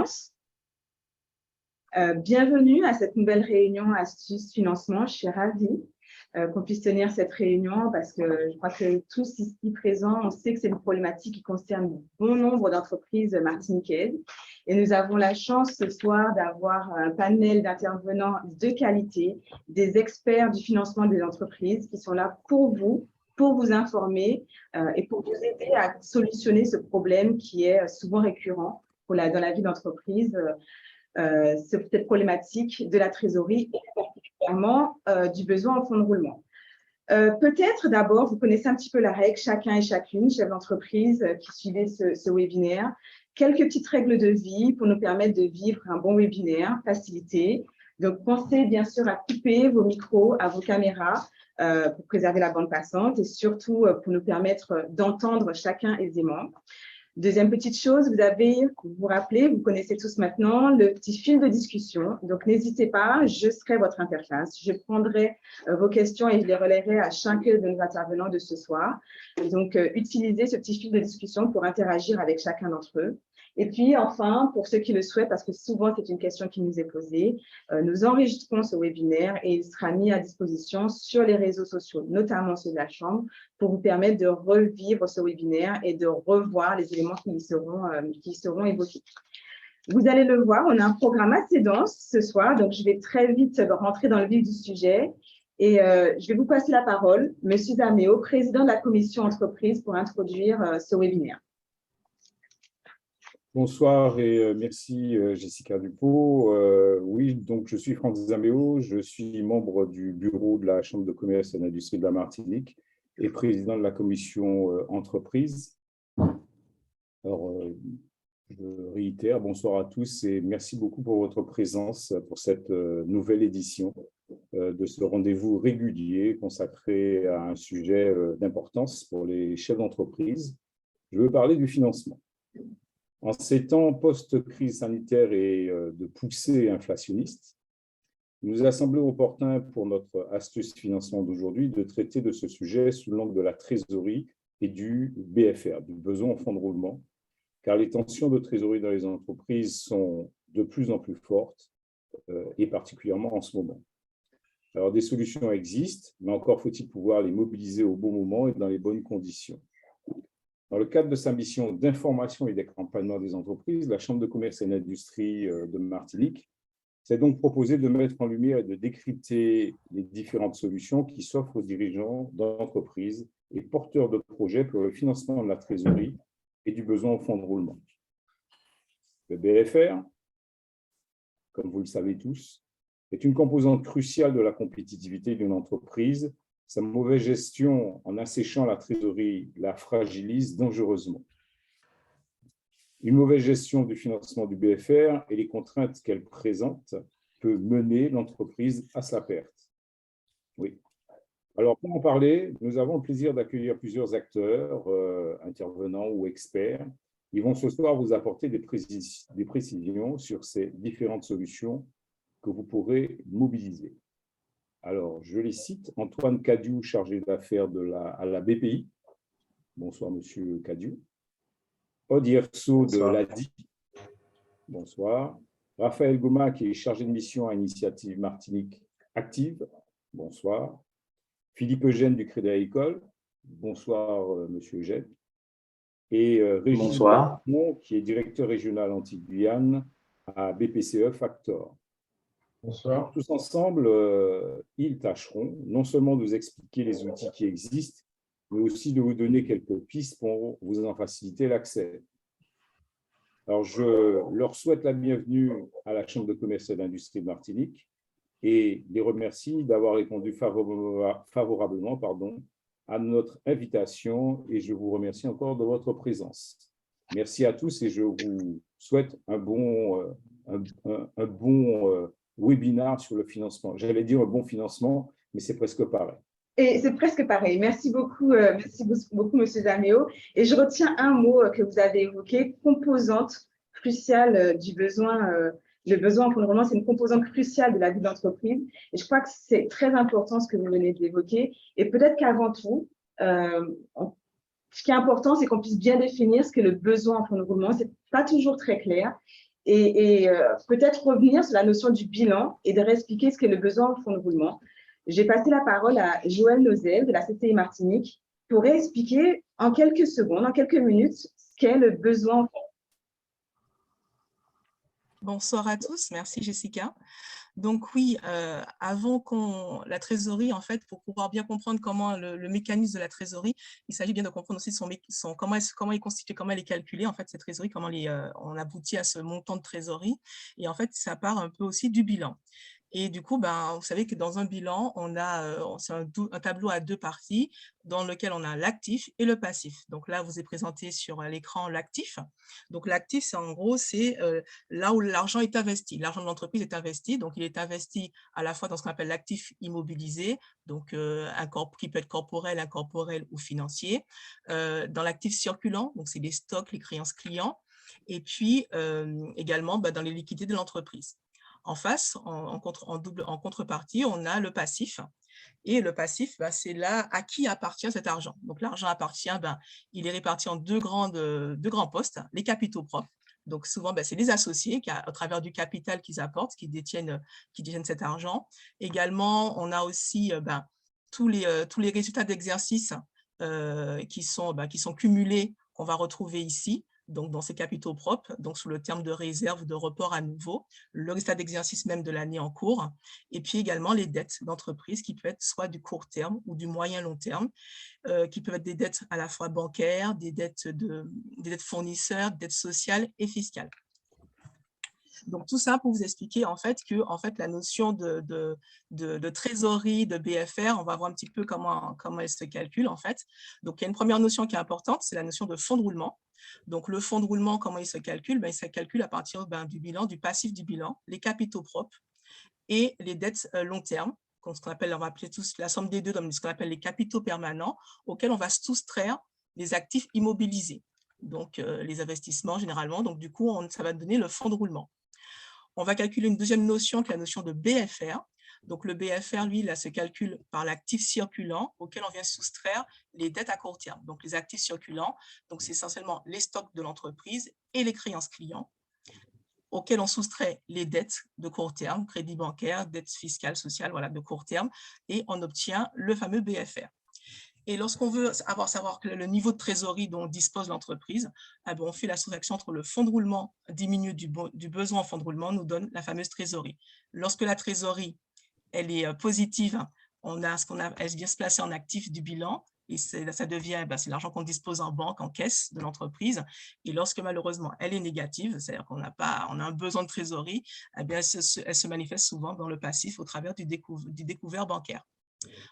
commence. Bienvenue à cette nouvelle réunion Astuces Financement. Je suis ravie qu'on puisse tenir cette réunion parce que je crois que tous ici présents, on sait que c'est une problématique qui concerne bon nombre d'entreprises martiniquaises. Et nous avons la chance ce soir d'avoir un panel d'intervenants de qualité, des experts du financement des entreprises qui sont là pour vous informer et pour vous aider à solutionner ce problème qui est souvent récurrent dans la vie d'entreprise. Cette problématique de la trésorerie et particulièrement du besoin en fonds de roulement. Peut-être d'abord, vous connaissez un petit peu la règle, chacun et chacune, chef d'entreprise qui suivait ce webinaire. Quelques petites règles de vie pour nous permettre de vivre un bon webinaire facilité. Donc, pensez bien sûr à couper vos micros, à vos caméras pour préserver la bande passante et surtout pour nous permettre d'entendre chacun aisément. Deuxième petite chose, vous vous rappelez, vous connaissez tous maintenant le petit fil de discussion. Donc, n'hésitez pas, je serai votre interface. Je prendrai vos questions et je les relayerai à chacun de nos intervenants de ce soir. Donc, utilisez ce petit fil de discussion pour interagir avec chacun d'entre eux. Et puis, enfin, pour ceux qui le souhaitent, parce que souvent, c'est une question qui nous est posée, nous enregistrons ce webinaire et il sera mis à disposition sur les réseaux sociaux, notamment ceux de la Chambre, pour vous permettre de revivre ce webinaire et de revoir les éléments qui y seront évoqués. Vous allez le voir, on a un programme assez dense ce soir, donc je vais très vite rentrer dans le vif du sujet. Et je vais vous passer la parole, Monsieur Zaméo, président de la commission entreprise, pour introduire ce webinaire. Bonsoir et merci Jessica Dupont. Oui, donc je suis Franck Zaméo, je suis membre du bureau de la Chambre de commerce et d'industrie de la Martinique et président de la commission entreprise. Alors, je réitère, bonsoir à tous et merci beaucoup pour votre présence pour cette nouvelle édition de ce rendez-vous régulier consacré à un sujet d'importance pour les chefs d'entreprise. Je veux parler du financement. En ces temps post-crise sanitaire et de poussée inflationniste, il nous a semblé opportun pour notre astuce financement d'aujourd'hui de traiter de ce sujet sous l'angle de la trésorerie et du BFR, du besoin en fonds de roulement, car les tensions de trésorerie dans les entreprises sont de plus en plus fortes et particulièrement en ce moment. Alors, des solutions existent, mais encore faut-il pouvoir les mobiliser au bon moment et dans les bonnes conditions. Dans le cadre de sa mission d'information et d'accompagnement des entreprises, la Chambre de commerce et d'industrie de Martinique s'est donc proposée de mettre en lumière et de décrypter les différentes solutions qui s'offrent aux dirigeants d'entreprises et porteurs de projets pour le financement de la trésorerie et du besoin en fonds de roulement. Le BFR, comme vous le savez tous, est une composante cruciale de la compétitivité d'une entreprise. Sa mauvaise gestion en asséchant la trésorerie la fragilise dangereusement. Une mauvaise gestion du financement du BFR et les contraintes qu'elle présente peut mener l'entreprise à sa perte. Oui. Alors, pour en parler, nous avons le plaisir d'accueillir plusieurs acteurs, intervenants ou experts. Ils vont ce soir vous apporter des précisions sur ces différentes solutions que vous pourrez mobiliser. Alors, je les cite. Antoine Cadiou, chargé d'affaires à la BPI. Bonsoir, monsieur Cadiou. Aude Yerso de l'ADI. Bonsoir. Raphaël Goma, qui est chargé de mission à Initiative Martinique Active. Bonsoir. Philippe Eugène du Crédit Agricole. Bonsoir, monsieur Eugène. Et Régis Blanc, qui est directeur régional Antilles-Guyane à BPCE Factor. Bonsoir. Tous ensemble, ils tâcheront non seulement de vous expliquer les outils qui existent, mais aussi de vous donner quelques pistes pour vous en faciliter l'accès. Alors, je leur souhaite la bienvenue à la Chambre de commerce et d'industrie de Martinique et les remercie d'avoir répondu favorablement à notre invitation et je vous remercie encore de votre présence. Merci à tous et je vous souhaite un bon webinaire sur le financement. J'allais dire un bon financement, mais c'est presque pareil. Et c'est presque pareil. Merci beaucoup, Monsieur Zaméo. Et je retiens un mot que vous avez évoqué, composante cruciale du besoin. Le besoin en fonds de roulement, c'est une composante cruciale de la vie d'entreprise. Et je crois que c'est très important ce que vous venez d'évoquer. Et peut-être qu'avant tout, ce qui est important, c'est qu'on puisse bien définir ce qu'est le besoin en fonds de roulement. Ce n'est pas toujours très clair. peut-être revenir sur la notion du bilan et de réexpliquer ce qu'est le besoin en fonds de roulement. J'ai passé la parole à Joël Nozel de la CCI Martinique pour réexpliquer en quelques secondes, en quelques minutes, ce qu'est le besoin en fonds. Bonsoir à tous, merci Jessica. Donc oui, avant la trésorerie, en fait, pour pouvoir bien comprendre comment le mécanisme de la trésorerie, il s'agit bien de comprendre aussi comment il est constitué, comment elle est calculée, en fait, cette trésorerie, comment on aboutit à ce montant de trésorerie. Et en fait, ça part un peu aussi du bilan. Et du coup, vous savez que dans un bilan, on a c'est un tableau à deux parties dans lequel on a l'actif et le passif. Donc là, vous est présenté sur l'écran l'actif. Donc l'actif, c'est en gros, c'est là où l'argent est investi. L'argent de l'entreprise est investi, donc il est investi à la fois dans ce qu'on appelle l'actif immobilisé, donc qui peut être corporel, incorporel ou financier. Dans l'actif circulant, donc c'est les stocks, les créances clients, et puis également dans les liquidités de l'entreprise. En face, en contrepartie, on a le passif. Et le passif, c'est là à qui appartient cet argent. Donc, l'argent appartient, il est réparti en deux grands postes, les capitaux propres. Donc, souvent, c'est les associés qui, à travers du capital qu'ils apportent, qui détiennent cet argent. Également, on a aussi tous les résultats d'exercice qui sont cumulés, qu'on va retrouver ici. Donc, dans ces capitaux propres, donc sous le terme de réserve ou de report à nouveau, le résultat d'exercice même de l'année en cours, et puis également les dettes d'entreprise qui peuvent être soit du court terme ou du moyen long terme, qui peuvent être des dettes à la fois bancaires, des dettes fournisseurs, dettes sociales et fiscales. Donc, tout ça pour vous expliquer en fait que la notion de trésorerie, de BFR, on va voir un petit peu comment elle se calcule en fait. Donc, il y a une première notion qui est importante, c'est la notion de fonds de roulement. Donc, le fonds de roulement, comment il se calcule? Il se calcule à partir du bilan, du passif du bilan, les capitaux propres et les dettes long terme, on va appeler tous la somme des deux, dans ce qu'on appelle les capitaux permanents, auxquels on va soustraire les actifs immobilisés, donc les investissements généralement. Donc, du coup, ça va donner le fonds de roulement. On va calculer une deuxième notion qui est la notion de BFR. Donc, le BFR, lui, là, se calcule par l'actif circulant auquel on vient soustraire les dettes à court terme. Donc, les actifs circulants, donc c'est essentiellement les stocks de l'entreprise et les créances clients auxquels on soustrait les dettes de court terme, crédit bancaire, dettes fiscales, sociales, voilà, de court terme, et on obtient le fameux BFR. Et lorsqu'on veut savoir le niveau de trésorerie dont dispose l'entreprise, on fait la soustraction entre le fonds de roulement diminué du besoin en fonds de roulement, nous donne la fameuse trésorerie. Lorsque la trésorerie elle est positive, elle vient se placer en actif du bilan, et ça devient, c'est l'argent qu'on dispose en banque, en caisse de l'entreprise. Et lorsque malheureusement elle est négative, c'est-à-dire qu'on a un besoin de trésorerie, elle se manifeste souvent dans le passif au travers du découvert bancaire.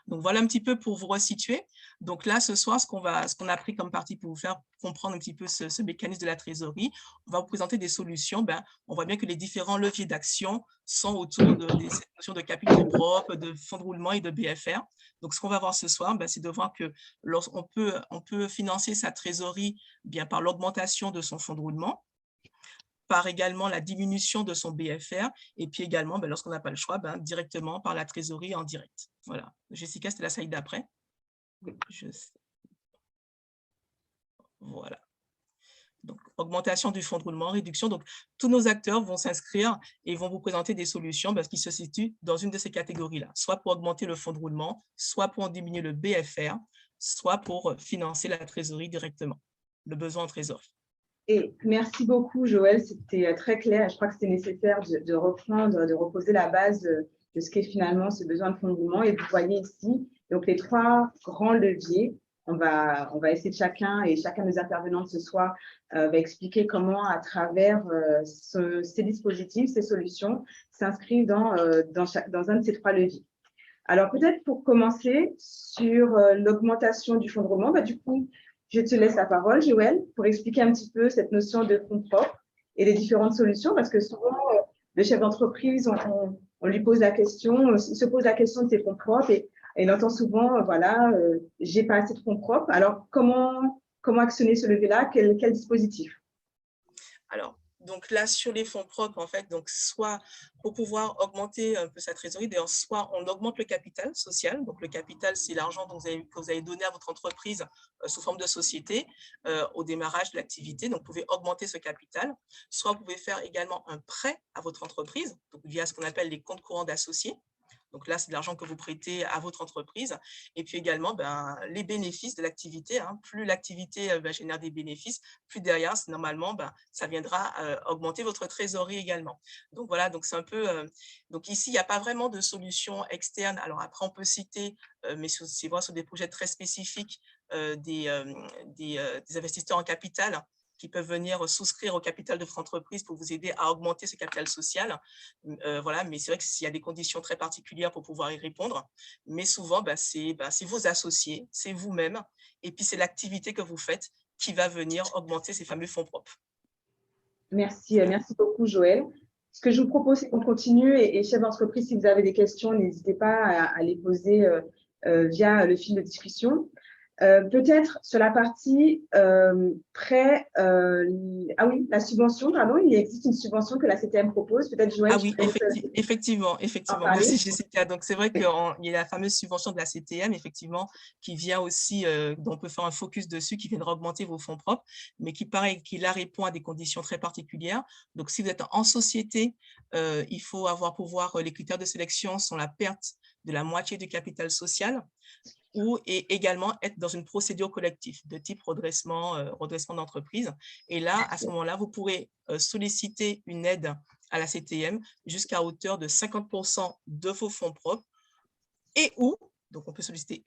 Donc, voilà un petit peu pour vous resituer. Donc là, ce soir, ce qu'on a pris comme partie pour vous faire comprendre un petit peu ce mécanisme de la trésorerie, on va vous présenter des solutions. On voit bien que les différents leviers d'action sont autour de cette notion de capitaux propres, de fonds de roulement et de BFR. Donc, ce qu'on va voir ce soir, c'est de voir que on peut financer sa trésorerie par l'augmentation de son fonds de roulement, par également la diminution de son BFR, et puis également, lorsqu'on n'a pas le choix, directement par la trésorerie en direct. Voilà. Jessica, c'était la slide d'après. Voilà. Donc, augmentation du fonds de roulement, réduction. Donc, tous nos acteurs vont s'inscrire et vont vous présenter des solutions qui se situent dans une de ces catégories-là, soit pour augmenter le fonds de roulement, soit pour en diminuer le BFR, soit pour financer la trésorerie directement, le besoin en trésorerie. Et merci beaucoup, Joël. C'était très clair. Je crois que c'était nécessaire de reprendre, de reposer la base de ce qu'est finalement ce besoin de fonds de roulement. Et vous voyez ici donc les trois grands leviers. On va essayer de chacun de nos intervenants de ce soir va expliquer comment, à travers ces dispositifs, ces solutions, s'inscrivent dans un de ces trois leviers. Alors, peut-être pour commencer sur l'augmentation du fonds de roulement, du coup, je te laisse la parole, Joël, pour expliquer un petit peu cette notion de fonds propres et les différentes solutions, parce que souvent, le chef d'entreprise, on lui pose la question, il se pose la question de ses fonds propres et il entend souvent, voilà, j'ai pas assez de fonds propres. Alors, comment actionner ce levier-là? Quel dispositif? Alors, Donc là, sur les fonds propres, en fait, donc soit pour pouvoir augmenter un peu sa trésorerie, d'ailleurs, soit on augmente le capital social. Donc le capital, c'est l'argent que vous avez donné à votre entreprise sous forme de société au démarrage de l'activité. Donc vous pouvez augmenter ce capital. Soit vous pouvez faire également un prêt à votre entreprise, donc via ce qu'on appelle les comptes courants d'associés. Donc là, c'est de l'argent que vous prêtez à votre entreprise. Et puis également, les bénéfices de l'activité. Plus l'activité génère des bénéfices, plus derrière, normalement, ça viendra augmenter votre trésorerie également. Donc voilà, donc c'est un peu… donc ici, il n'y a pas vraiment de solution externe. Alors après, on peut citer, mais c'est vraiment sur des projets très spécifiques, des investisseurs en capital qui peuvent venir souscrire au capital de votre entreprise pour vous aider à augmenter ce capital social. Voilà, mais c'est vrai qu'il y a des conditions très particulières pour pouvoir y répondre. Mais souvent, c'est vos associés, c'est vous-même, et puis c'est l'activité que vous faites qui va venir augmenter ces fameux fonds propres. Merci, merci beaucoup, Joël. Ce que je vous propose, c'est qu'on continue et chef d'entreprise, si vous avez des questions, n'hésitez pas à les poser via le fil de discussion. Peut-être sur la partie prêt, ah oui, la subvention, pardon, il existe une subvention que la CTM propose. Peut-être Joël. Ah oui, effectivement. Merci Jessica. Donc c'est vrai qu'il y a la fameuse subvention de la CTM, effectivement, qui vient aussi, dont on peut faire un focus dessus, qui viendra augmenter vos fonds propres, mais qui pareil, qui là répond à des conditions très particulières. Donc si vous êtes en société, il faut les critères de sélection sont la perte de la moitié du capital social, et également être dans une procédure collective de type redressement d'entreprise. Et là, à ce moment-là, vous pourrez solliciter une aide à la CTM jusqu'à hauteur de 50% de vos fonds propres donc on peut solliciter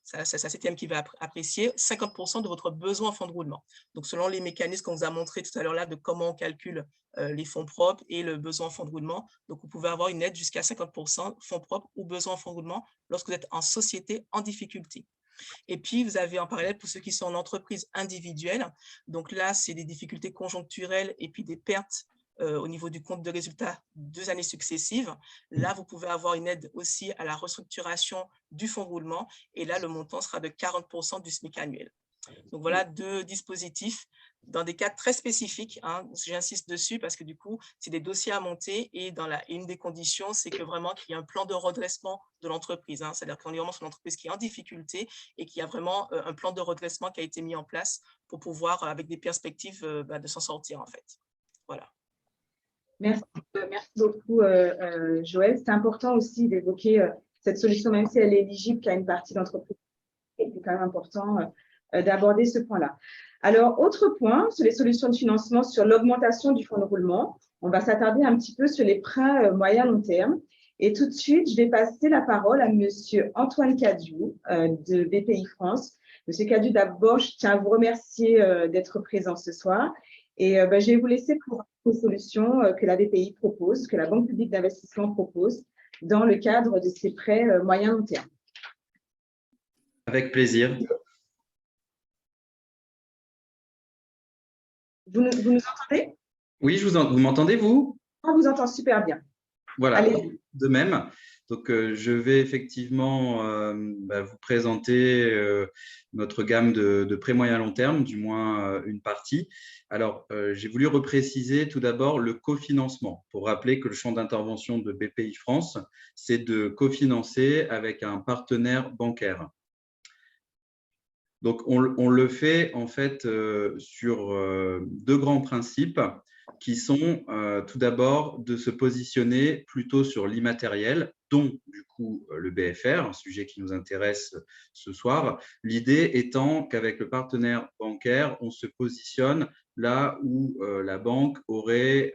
c'est la CTM qui va apprécier 50% de votre besoin en fonds de roulement. Donc selon les mécanismes qu'on vous a montré tout à l'heure là de comment on calcule les fonds propres et le besoin en fonds de roulement, donc vous pouvez avoir une aide jusqu'à 50% fonds propres ou besoin en fonds de roulement lorsque vous êtes en société en difficulté. Et puis, vous avez en parallèle, pour ceux qui sont en entreprise individuelle, donc là, c'est des difficultés conjoncturelles et puis des pertes au niveau du compte de résultat 2 années successives. Là, vous pouvez avoir une aide aussi à la restructuration du fonds de roulement et là, le montant sera de 40% du SMIC annuel. Donc voilà 2 dispositifs dans des cas très spécifiques. J'insiste dessus parce que du coup, c'est des dossiers à monter et une des conditions, c'est que vraiment qu'il y ait un plan de redressement de l'entreprise. C'est-à-dire qu'on est vraiment sur une entreprise qui est en difficulté et qu'il y a vraiment un plan de redressement qui a été mis en place pour pouvoir, avec des perspectives, de s'en sortir en fait. Voilà. Merci beaucoup, Joël. C'est important aussi d'évoquer cette solution, même si elle est éligible qu'à une partie d'entreprise. C'est quand même important d'aborder ce point-là. Alors, autre point sur les solutions de financement, sur l'augmentation du fonds de roulement, on va s'attarder un petit peu sur les prêts moyen-long terme. Et tout de suite, je vais passer la parole à Monsieur Antoine Cadieux de BPI France. Monsieur Cadieux, d'abord, je tiens à vous remercier d'être présent ce soir. Et je vais vous laisser pour les solutions que la BPI propose, que la Banque publique d'investissement propose dans le cadre de ces prêts moyen-long terme. Avec plaisir. Vous nous entendez? Oui, vous m'entendez, vous? On vous entend super bien. Voilà, allez. De même. Donc, je vais effectivement vous présenter notre gamme de prêts moyen long terme, du moins une partie. Alors, j'ai voulu repréciser tout d'abord le cofinancement, pour rappeler que le champ d'intervention de BPI France, c'est de cofinancer avec un partenaire bancaire. Donc, on le fait en fait sur 2 grands principes qui sont tout d'abord de se positionner plutôt sur l'immatériel, dont du coup le BFR, un sujet qui nous intéresse ce soir. L'idée étant qu'avec le partenaire bancaire, on se positionne là où la banque aurait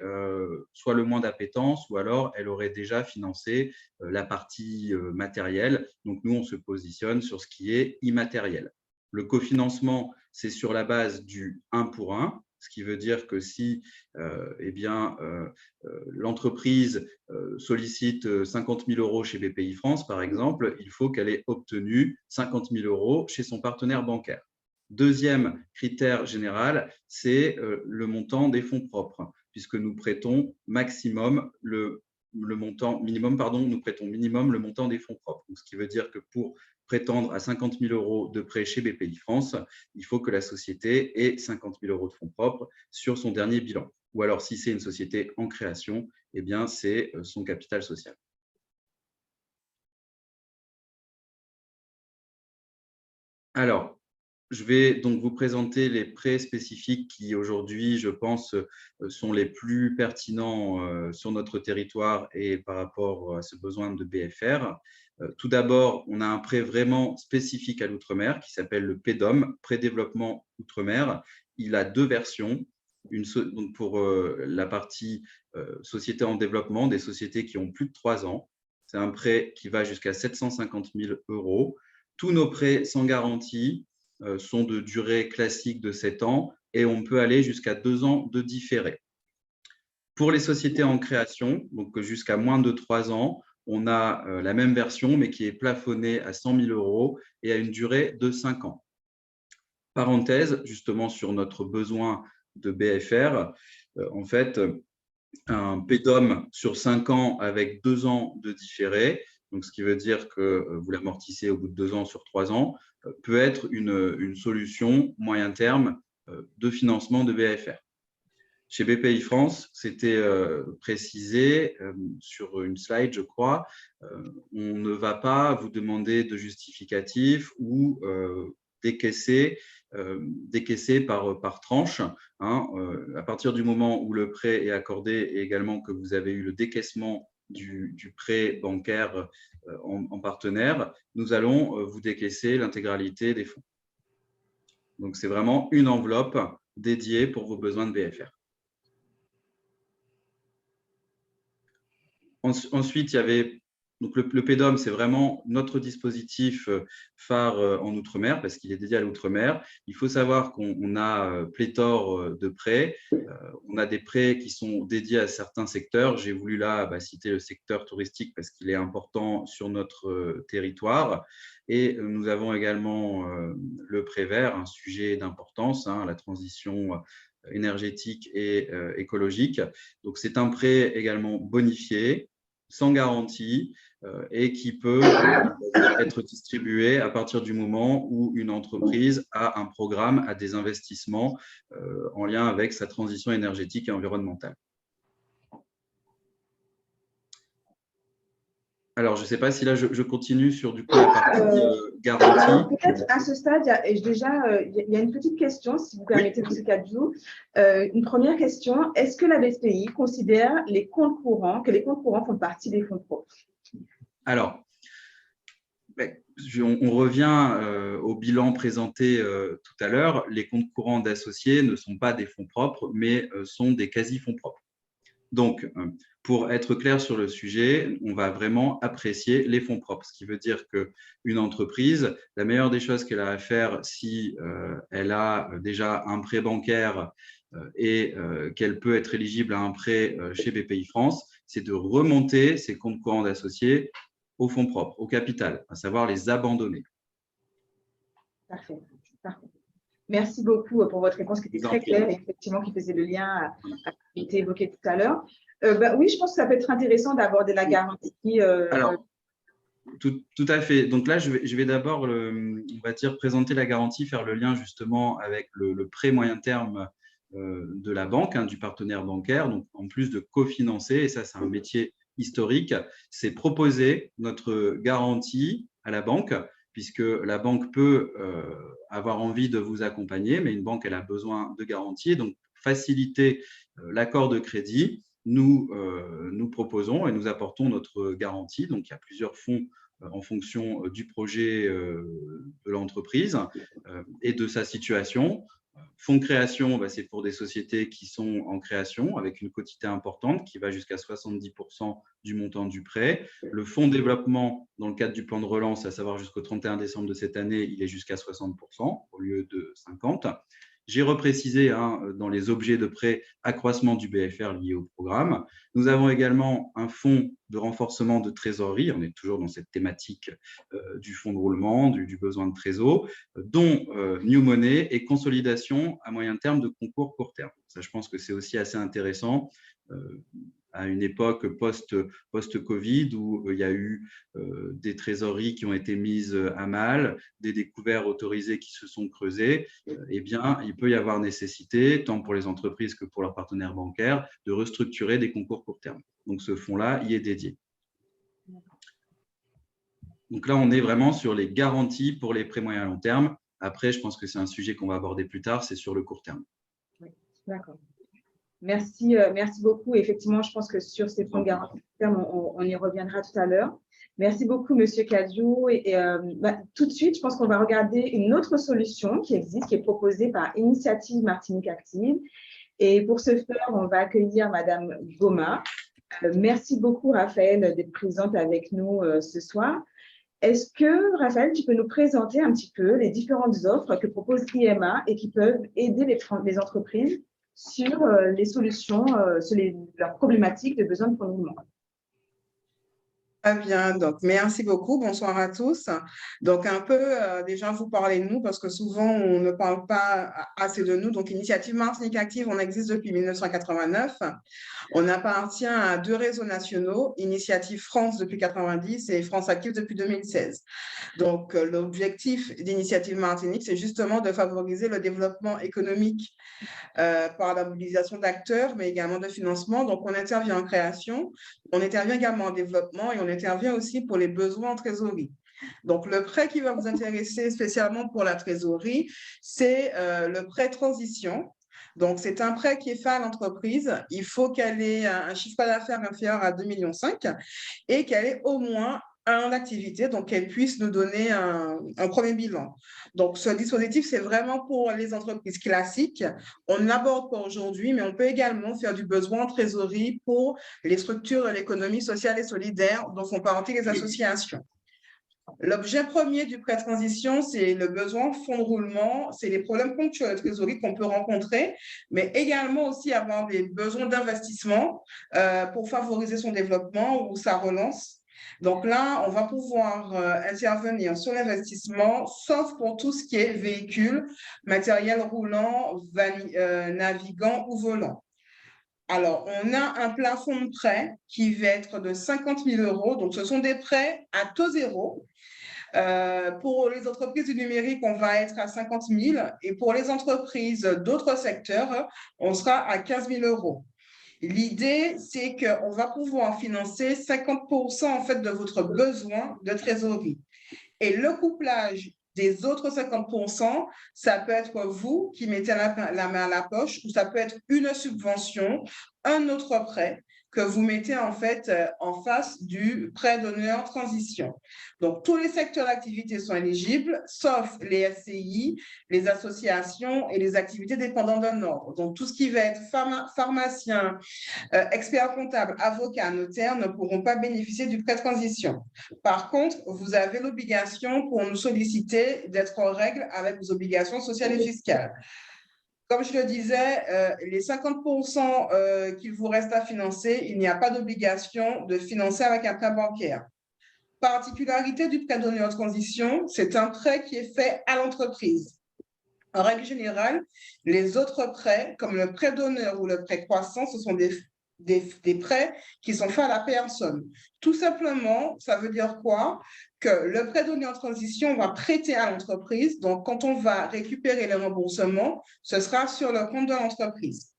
soit le moins d'appétence ou alors elle aurait déjà financé la partie matérielle. Donc, nous, on se positionne sur ce qui est immatériel. Le cofinancement, c'est sur la base du 1 pour 1, ce qui veut dire que si l'entreprise sollicite 50 000 € chez BPI France, par exemple, il faut qu'elle ait obtenu 50 000 € chez son partenaire bancaire. Deuxième critère général, c'est le montant des fonds propres, puisque nous prêtons minimum le montant des fonds propres. Donc, ce qui veut dire que pour prétendre à 50 000 € de prêt chez BPI France, il faut que la société ait 50 000 € de fonds propres sur son dernier bilan. ou alors si c'est une société en création, eh bien, c'est son capital social. Alors, je vais donc vous présenter les prêts spécifiques qui aujourd'hui, je pense, sont les plus pertinents sur notre territoire et par rapport à ce besoin de BFR. Tout d'abord, on a un prêt vraiment spécifique à l'outre-mer qui s'appelle le PDOM, Prêt Développement Outre-mer. Il a deux versions. Donc pour la partie société en développement, des sociétés qui ont plus de 3 ans. C'est un prêt qui va jusqu'à 750 000 €. Tous nos prêts sans garantie sont de durée classique de 7 ans et on peut aller jusqu'à 2 ans de différé. Pour les sociétés en création, donc jusqu'à moins de 3 ans, on a la même version mais qui est plafonnée à 100 000 € et à une durée de 5 ans. Parenthèse, justement sur notre besoin de BFR, en fait, un PDOM sur 5 ans avec 2 ans de différé, donc ce qui veut dire que vous l'amortissez au bout de 2 ans sur 3 ans, peut être une solution moyen terme de financement de BFR. Chez BPI France, c'était précisé sur une slide, je crois, on ne va pas vous demander de justificatif ou décaisser par tranche. Hein, à partir du moment où le prêt est accordé et également que vous avez eu le décaissement du prêt bancaire en partenaire, nous allons vous décaisser l'intégralité des fonds. Donc, c'est vraiment une enveloppe dédiée pour vos besoins de BFR. Ensuite, il y avait donc le PDOM, c'est vraiment notre dispositif phare en Outre-mer parce qu'il est dédié à l'Outre-mer. Il faut savoir qu'on a pléthore de prêts. On a des prêts qui sont dédiés à certains secteurs. J'ai voulu là citer le secteur touristique parce qu'il est important sur notre territoire. Et nous avons également le prêt vert, un sujet d'importance, hein, la transition énergétique et écologique. Donc, c'est un prêt également bonifié, sans garantie et qui peut être distribué à partir du moment où une entreprise a un programme, a des investissements en lien avec sa transition énergétique et environnementale. Alors, je ne sais pas si là, je continue sur du coup la partie garantie. Alors, peut-être à ce stade, il y a une petite question, si vous permettez, M. Kadzou. Une première question, est-ce que la BPI considère que les comptes courants font partie des fonds propres? Alors, on revient au bilan présenté tout à l'heure. Les comptes courants d'associés ne sont pas des fonds propres, mais sont des quasi-fonds propres. Donc, pour être clair sur le sujet, on va vraiment apprécier les fonds propres, ce qui veut dire qu'une entreprise, la meilleure des choses qu'elle a à faire si elle a déjà un prêt bancaire et qu'elle peut être éligible à un prêt chez BPI France, c'est de remonter ses comptes courants d'associés aux fonds propres, au capital, à savoir les abandonner. Parfait. Parfait. Merci beaucoup pour votre réponse qui était très claire et effectivement qui faisait le lien à ce qui a été évoqué tout à l'heure. Oui, je pense que ça peut être intéressant d'aborder la garantie. Alors, tout à fait. Donc là, je vais d'abord, on va dire, présenter la garantie, faire le lien justement avec le prêt moyen terme de la banque, hein, du partenaire bancaire. Donc, en plus de cofinancer, et ça, c'est un métier historique, c'est proposer notre garantie à la banque, puisque la banque peut avoir envie de vous accompagner, mais une banque, elle a besoin de garantie. Donc, faciliter l'accord de crédit, nous proposons et nous apportons notre garantie. Donc, il y a plusieurs fonds en fonction du projet de l'entreprise et de sa situation. Fonds de création, c'est pour des sociétés qui sont en création avec une quotité importante qui va jusqu'à 70% du montant du prêt. Le fonds de développement, dans le cadre du plan de relance, à savoir jusqu'au 31 décembre de cette année, il est jusqu'à 60% au lieu de 50%. J'ai reprécisé dans les objets de prêt accroissement du BFR lié au programme. Nous avons également un fonds de renforcement de trésorerie. On est toujours dans cette thématique du fonds de roulement, du besoin de trésor, dont New Money et consolidation à moyen terme de concours court terme. Ça, je pense que c'est aussi assez intéressant. à une époque post-Covid où il y a eu des trésoreries qui ont été mises à mal, des découvertes autorisées qui se sont creusées, eh bien, il peut y avoir nécessité, tant pour les entreprises que pour leurs partenaires bancaires, de restructurer des concours court terme. Donc, ce fonds-là y est dédié. Donc là, on est vraiment sur les garanties pour les prêts moyen long terme. Après, je pense que c'est un sujet qu'on va aborder plus tard, c'est sur le court terme. Oui, d'accord. Merci, merci beaucoup. Effectivement, je pense que sur ces fonds de garantie court terme, on y reviendra tout à l'heure. Merci beaucoup, Monsieur Cadiou. Tout de suite, je pense qu'on va regarder une autre solution qui existe, qui est proposée par Initiative Martinique Active. Et pour ce faire, on va accueillir Madame Goma. Merci beaucoup, Raphaël, d'être présente avec nous ce soir. Est-ce que, Raphaël, tu peux nous présenter un petit peu les différentes offres que propose IMA et qui peuvent aider les entreprises sur les solutions, sur leurs problématiques de besoin de fonds de roulement? Très bien, donc merci beaucoup, bonsoir à tous. Donc un peu déjà vous parler de nous parce que souvent on ne parle pas assez de nous. Donc Initiative Martinique Active, on existe depuis 1989. On appartient à 2 réseaux nationaux, Initiative France depuis 1990 et France Active depuis 2016. Donc l'objectif d'Initiative Martinique, c'est justement de favoriser le développement économique par la mobilisation d'acteurs, mais également de financement. Donc, on intervient en création, on intervient également en développement et on intervient aussi pour les besoins en trésorerie. Donc, le prêt qui va vous intéresser spécialement pour la trésorerie, c'est le prêt transition. Donc, c'est un prêt qui est fait à l'entreprise. Il faut qu'elle ait un chiffre d'affaires inférieur à 2,5 millions et qu'elle ait au moins un activité, donc qu'elle puisse nous donner un premier bilan. Donc, ce dispositif, c'est vraiment pour les entreprises classiques. On ne l'aborde pas aujourd'hui, mais on peut également faire du besoin en trésorerie pour les structures de l'économie sociale et solidaire dont font partie les associations. L'objet premier du prêt transition, c'est le besoin en fonds de roulement, c'est les problèmes ponctuels de trésorerie qu'on peut rencontrer, mais également aussi avoir des besoins d'investissement pour favoriser son développement ou sa relance. Donc là, on va pouvoir intervenir sur l'investissement, sauf pour tout ce qui est véhicule, matériel roulant, navigant ou volant. Alors, on a un plafond de prêt qui va être de 50 000 €. Donc, ce sont des prêts à taux zéro. Pour les entreprises du numérique, on va être à 50 000 et pour les entreprises d'autres secteurs, on sera à 15 000 €. L'idée, c'est qu'on va pouvoir financer 50% en fait de votre besoin de trésorerie. Et le couplage des autres 50%, ça peut être vous qui mettez la main à la poche ou ça peut être une subvention, un autre prêt que vous mettez en fait en face du prêt d'honneur transition. Donc, tous les secteurs d'activité sont éligibles, sauf les SCI, les associations et les activités dépendantes d'un ordre. Donc, tout ce qui va être pharmacien, expert comptable, avocat, notaire ne pourront pas bénéficier du prêt transition. Par contre, vous avez l'obligation pour nous solliciter d'être en règle avec vos obligations sociales et fiscales. Comme je le disais, les 50% qu'il vous reste à financer, il n'y a pas d'obligation de financer avec un prêt bancaire. Particularité du prêt d'honneur transition, c'est un prêt qui est fait à l'entreprise. En règle générale, les autres prêts, comme le prêt d'honneur ou le prêt croissant, ce sont des prêts qui sont faits à la personne. Tout simplement, ça veut dire quoi? Que le prêt donné en transition, on va prêter à l'entreprise. Donc, quand on va récupérer les remboursements, ce sera sur le compte de l'entreprise.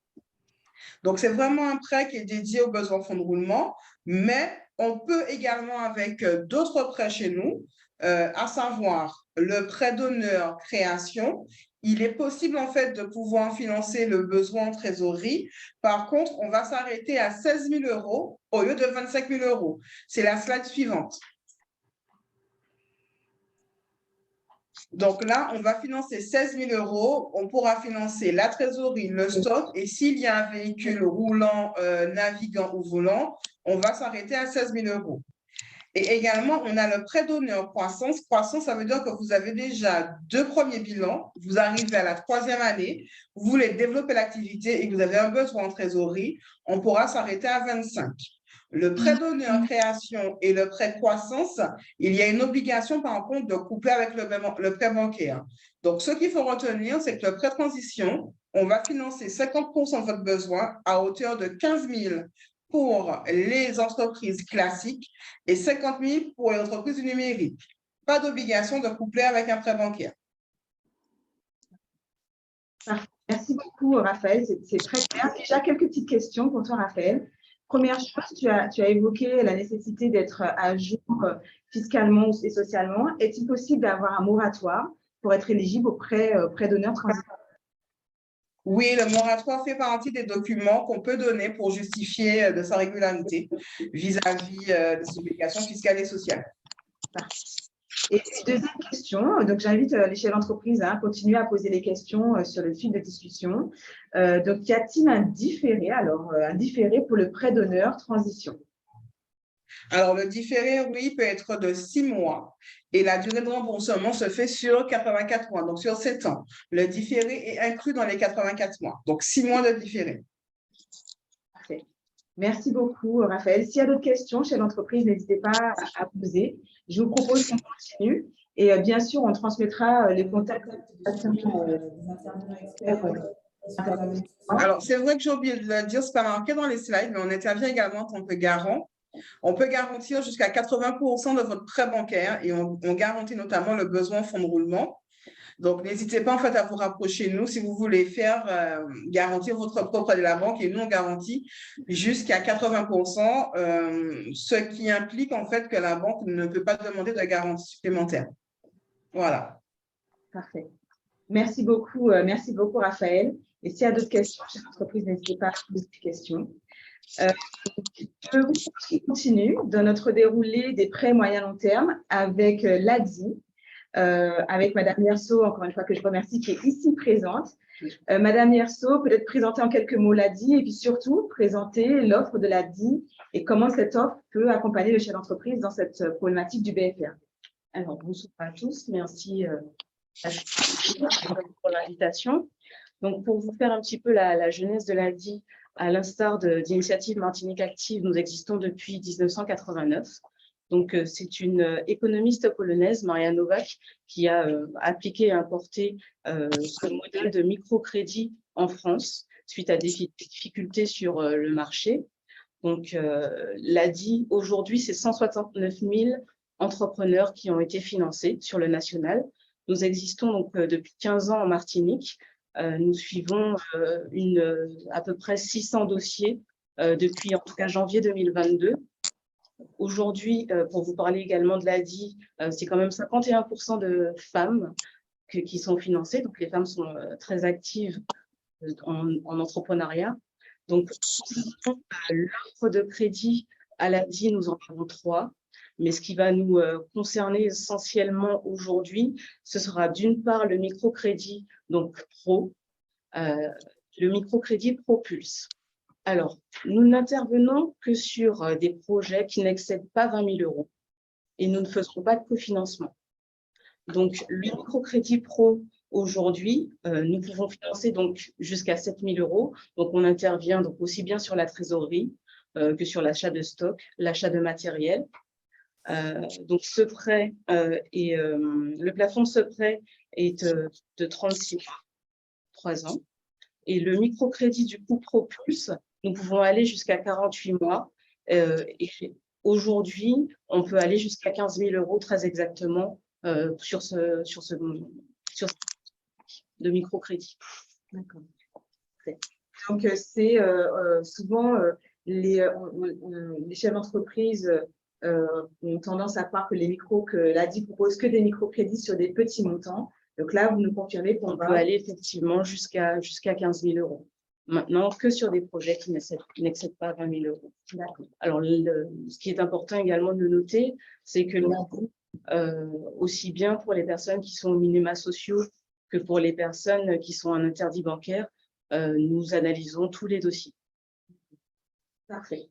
Donc, c'est vraiment un prêt qui est dédié aux besoins de fonds de roulement, mais on peut également, avec d'autres prêts chez nous, à savoir le prêt d'honneur création, il est possible en fait de pouvoir financer le besoin en trésorerie. Par contre, on va s'arrêter à 16 000 € au lieu de 25 000 €. C'est la slide suivante. Donc là, on va financer 16 000 €. On pourra financer la trésorerie, le stock. Et s'il y a un véhicule roulant, navigant ou volant, on va s'arrêter à 16 000 €. Et également, on a le prêt d'honneur croissance. Croissance, ça veut dire que vous avez déjà 2 premiers bilans. Vous arrivez à la 3e année, vous voulez développer l'activité et que vous avez un besoin en trésorerie, on pourra s'arrêter à 25. Le prêt d'honneur création et le prêt croissance, il y a une obligation par contre de coupler avec le prêt bancaire. Donc, ce qu'il faut retenir, c'est que le prêt transition, on va financer 50% de votre besoin à hauteur de 15 000 € pour les entreprises classiques et 50 000 pour les entreprises du numérique. Pas d'obligation de coupler avec un prêt bancaire. Merci beaucoup, Raphaël. C'est très clair. Déjà, quelques petites questions pour toi, Raphaël. Première chose, tu as évoqué la nécessité d'être à jour fiscalement et socialement. Est-il possible d'avoir un moratoire pour être éligible au prêt d'honneur transition? Oui, le moratoire fait partie des documents qu'on peut donner pour justifier de sa régularité vis-à-vis des obligations fiscales et sociales. Et deuxième question, donc j'invite les chefs d'entreprise à continuer à poser les questions sur le fil de discussion. Donc, y a-t-il un différé, un différé pour le prêt d'honneur transition? Alors, le différé, oui, peut être de 6 mois et la durée de remboursement se fait sur 84 mois, donc sur 7 ans. Le différé est inclus dans les 84 mois, donc 6 mois de différé. Parfait. Merci beaucoup, Raphaël. S'il y a d'autres questions chez l'entreprise, n'hésitez pas à poser. Je vous propose qu'on continue. Et bien sûr, on transmettra les contacts des intervenants experts. Alors, c'est vrai que j'ai oublié de le dire, ce n'est pas marqué dans les slides, mais on intervient également en tant que garant. On peut garantir jusqu'à 80% de votre prêt bancaire et on garantit notamment le besoin en fonds de roulement. Donc, n'hésitez pas en fait à vous rapprocher de nous si vous voulez faire garantir votre propre de la banque et nous, on garantit jusqu'à 80%, ce qui implique en fait que la banque ne peut pas demander de garantie supplémentaire. Voilà. Parfait. Merci beaucoup, Raphaël. Et s'il y a d'autres questions chez l'entreprise, n'hésitez pas à poser des questions. Je continue dans notre déroulé des prêts moyen-long terme avec l'ADI, avec Madame Yerso, encore une fois que je remercie, qui est ici présente. Madame Yerso, peut-être présenter en quelques mots l'ADI et puis surtout présenter l'offre de l'ADI et comment cette offre peut accompagner le chef d'entreprise dans cette problématique du BFR. Alors, bonsoir à tous. Merci pour l'invitation. Donc, pour vous faire un petit peu la genèse de l'ADI, à l'instar d'Initiative Martinique Active, nous existons depuis 1989. Donc, c'est une économiste polonaise, Maria Nowak, qui a appliqué et importé ce modèle de microcrédit en France suite à des difficultés sur le marché. Donc, l'ADI, aujourd'hui, c'est 169 000 entrepreneurs qui ont été financés sur le national. Nous existons donc depuis 15 ans en Martinique. Nous suivons à peu près 600 dossiers depuis en tout cas janvier 2022. Aujourd'hui, pour vous parler également de l'ADI, c'est quand même 51% de femmes qui sont financées. Donc, les femmes sont très actives en entrepreneuriat. Donc, l'offre de crédit à l'ADI, nous en avons 3. Mais ce qui va nous concerner essentiellement aujourd'hui, ce sera d'une part le microcrédit, donc Pro, le microcrédit Propulse. Alors, nous n'intervenons que sur des projets qui n'excèdent pas 20 000 € et nous ne faisons pas de cofinancement. Donc, le microcrédit Pro, aujourd'hui, nous pouvons financer donc jusqu'à 7 000 €. Donc, on intervient donc aussi bien sur la trésorerie que sur l'achat de stock, l'achat de matériel. Donc, ce prêt le plafond de ce prêt est de 36 mois, 3 ans. Et le microcrédit du coup Propulse, nous pouvons aller jusqu'à 48 mois. Et aujourd'hui, on peut aller jusqu'à 15 000 € très exactement sur ce de microcrédit. D'accord. Donc, c'est souvent les chefs d'entreprise ont tendance à croire que l'ADI propose que des microcrédits sur des petits montants. Donc là, vous nous confirmez qu'on peut aller effectivement jusqu'à 15 000 €. Maintenant, que sur des projets qui n'excèdent pas 20 000 €. D'accord. Alors, ce qui est important également de noter, c'est que nous, aussi bien pour les personnes qui sont aux minima sociaux que pour les personnes qui sont en interdit bancaire, nous analysons tous les dossiers. Parfait.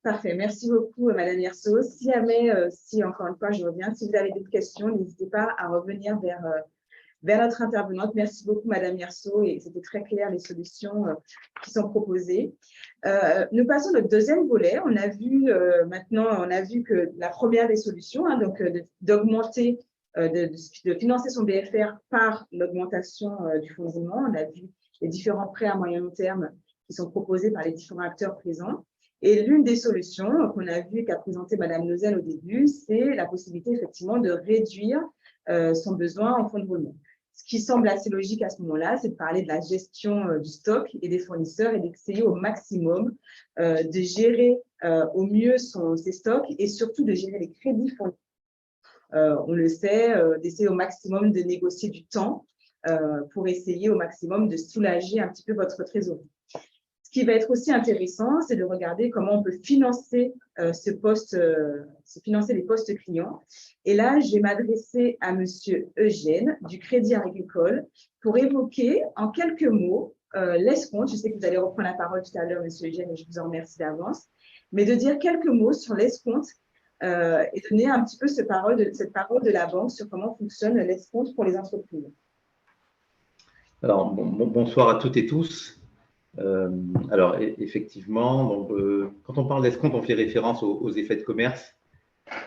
Parfait. Merci beaucoup, Madame Yerso. Si jamais, encore une fois, je reviens, si vous avez d'autres questions, n'hésitez pas à revenir vers notre intervenante. Merci beaucoup, Madame Yerso, et c'était très clair les solutions qui sont proposées. Nous passons au deuxième volet. On a vu que la première des solutions, donc d'augmenter, de financer son BFR par l'augmentation du fonds de roulement. On a vu les différents prêts à moyen long terme qui sont proposés par les différents acteurs présents. Et l'une des solutions qu'on a vues qu'a présentée Madame Nozel au début, c'est la possibilité effectivement de réduire son besoin en fonds de roulement. Ce qui semble assez logique à ce moment-là, c'est de parler de la gestion du stock et des fournisseurs et d'essayer au maximum de gérer au mieux ses stocks et surtout de gérer les crédits fournis. On le sait, d'essayer au maximum de négocier du temps pour essayer au maximum de soulager un petit peu votre trésorerie. Ce qui va être aussi intéressant, c'est de regarder comment on peut financer financer les postes clients. Et là, je vais m'adresser à Monsieur Eugène du Crédit Agricole pour évoquer en quelques mots l'escompte. Je sais que vous allez reprendre la parole tout à l'heure, Monsieur Eugène, et je vous en remercie d'avance, mais de dire quelques mots sur l'escompte et donner un petit peu cette parole de la banque sur comment fonctionne l'escompte pour les entreprises. Alors, bonsoir à toutes et tous. Alors, effectivement, donc, quand on parle d'escompte, on fait référence aux effets de commerce.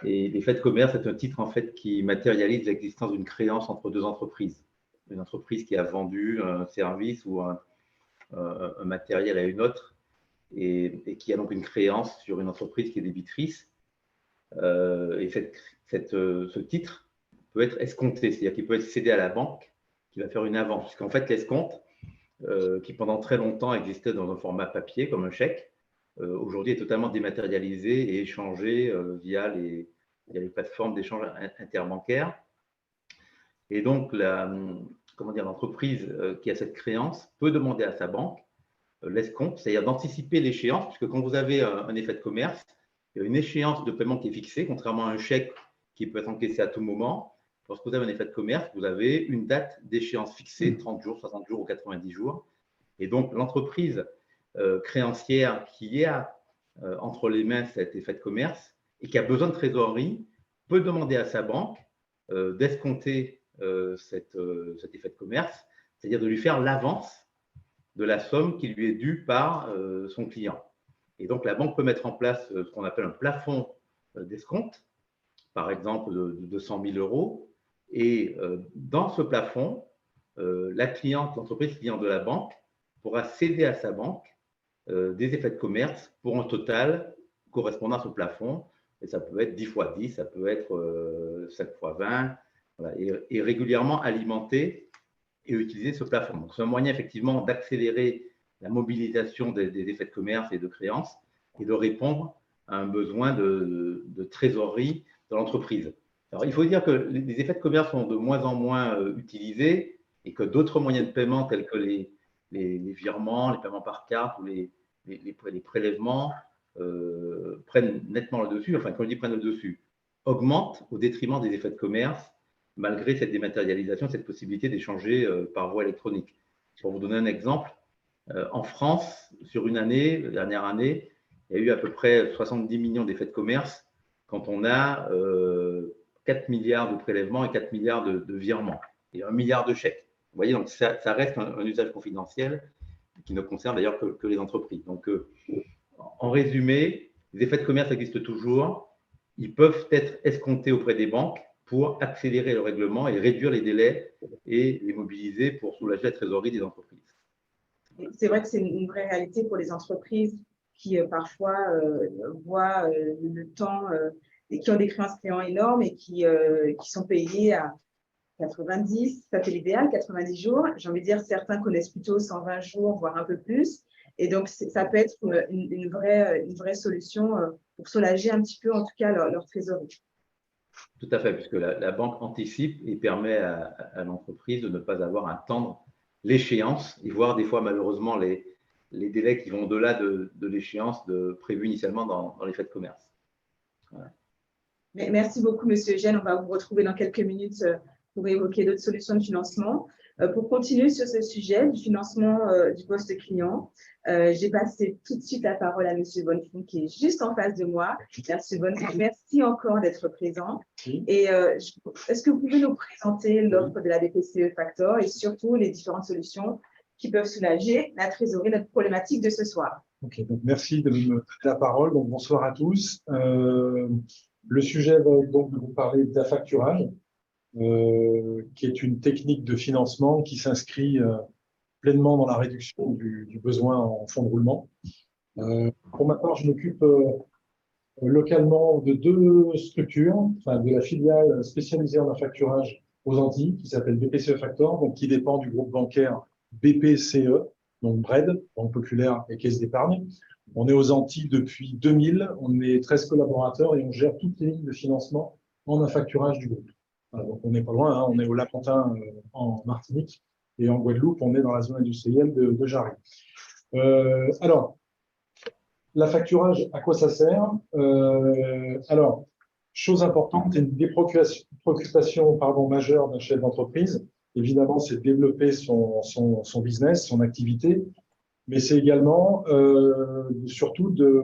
Et l'effet de commerce est un titre en fait qui matérialise l'existence d'une créance entre deux entreprises. Une entreprise qui a vendu un service ou un matériel à une autre et qui a donc une créance sur une entreprise qui est débitrice. Et ce titre peut être escompté, c'est-à-dire qu'il peut être cédé à la banque qui va faire une avance. Puisqu'en fait, l'escompte, qui pendant très longtemps existait dans un format papier comme un chèque, aujourd'hui est totalement dématérialisé et échangé via les plateformes d'échange interbancaires. Et donc, l'entreprise qui a cette créance peut demander à sa banque l'escompte, c'est-à-dire d'anticiper l'échéance, puisque quand vous avez un effet de commerce, il y a une échéance de paiement qui est fixée, contrairement à un chèque qui peut être encaissé à tout moment. Lorsque vous avez un effet de commerce, vous avez une date d'échéance fixée, 30 jours, 60 jours ou 90 jours. Et donc, l'entreprise créancière qui a entre les mains cet effet de commerce et qui a besoin de trésorerie peut demander à sa banque d'escompter cet effet de commerce, c'est-à-dire de lui faire l'avance de la somme qui lui est due par son client. Et donc, la banque peut mettre en place ce qu'on appelle un plafond d'escompte, par exemple de 200 000 €. Et dans ce plafond, l'entreprise cliente de la banque pourra céder à sa banque des effets de commerce pour un total correspondant à ce plafond. Et ça peut être 10 fois 10, ça peut être 7 fois 20, voilà, et régulièrement alimenter et utiliser ce plafond. Donc, c'est un moyen effectivement d'accélérer la mobilisation des effets de commerce et de créances et de répondre à un besoin de trésorerie de l'entreprise. Alors, il faut dire que les effets de commerce sont de moins en moins utilisés et que d'autres moyens de paiement tels que les virements, les paiements par carte ou les prélèvements prennent nettement le dessus, enfin quand je dis prennent le dessus, augmentent au détriment des effets de commerce malgré cette dématérialisation, cette possibilité d'échanger par voie électronique. Pour vous donner un exemple, en France, sur une année, la dernière année, il y a eu à peu près 70 millions d'effets de commerce quand on a 4 milliards de prélèvements et 4 milliards de virements et 1 milliard de chèques. Vous voyez, donc ça reste un usage confidentiel qui ne concerne d'ailleurs que les entreprises. Donc, en résumé, les effets de commerce existent toujours. Ils peuvent être escomptés auprès des banques pour accélérer le règlement et réduire les délais et les mobiliser pour soulager la trésorerie des entreprises. C'est vrai que c'est une vraie réalité pour les entreprises qui parfois voient le temps et qui ont des créances clients énormes et qui sont payées à 90, ça fait l'idéal, 90 jours. J'ai envie de dire, certains connaissent plutôt 120 jours, voire un peu plus. Et donc, ça peut être une vraie solution pour soulager un petit peu, en tout cas, leur trésorerie. Tout à fait, puisque la banque anticipe et permet à l'entreprise de ne pas avoir à attendre l'échéance et voir des fois, malheureusement, les délais qui vont au-delà de l'échéance prévue initialement dans les faits de commerce. Voilà. Merci beaucoup, Monsieur Eugène. On va vous retrouver dans quelques minutes pour évoquer d'autres solutions de financement. Pour continuer sur ce sujet du financement du poste client, j'ai passé tout de suite la parole à Monsieur Bonnefond qui est juste en face de moi. Monsieur Bonnefond, merci encore d'être présent. Et est-ce que vous pouvez nous présenter l'offre de la BPCE Factor et surtout les différentes solutions qui peuvent soulager la trésorerie, notre problématique de ce soir? Ok, donc merci de me donner la parole. Donc, bonsoir à tous. Le sujet va donc vous parler d'affacturage, qui est une technique de financement qui s'inscrit pleinement dans la réduction du besoin en fonds de roulement. Pour ma part, je m'occupe localement de deux structures, enfin, de la filiale spécialisée en affacturage aux Antilles, qui s'appelle BPCE Factor, donc qui dépend du groupe bancaire BPCE, donc BRED, Banque Populaire et Caisse d'Épargne. On est aux Antilles depuis 2000, on est 13 collaborateurs et on gère toutes les lignes de financement en affacturage du groupe. Voilà, donc on n'est pas loin, hein, on est au Lac-Quentin en Martinique et en Guadeloupe, on est dans la zone industrielle de Jarry. Alors, l'affacturage, à quoi ça sert? Alors, chose importante, et une des préoccupations majeures d'un chef d'entreprise, évidemment, c'est de développer son business, son activité, mais c'est également surtout de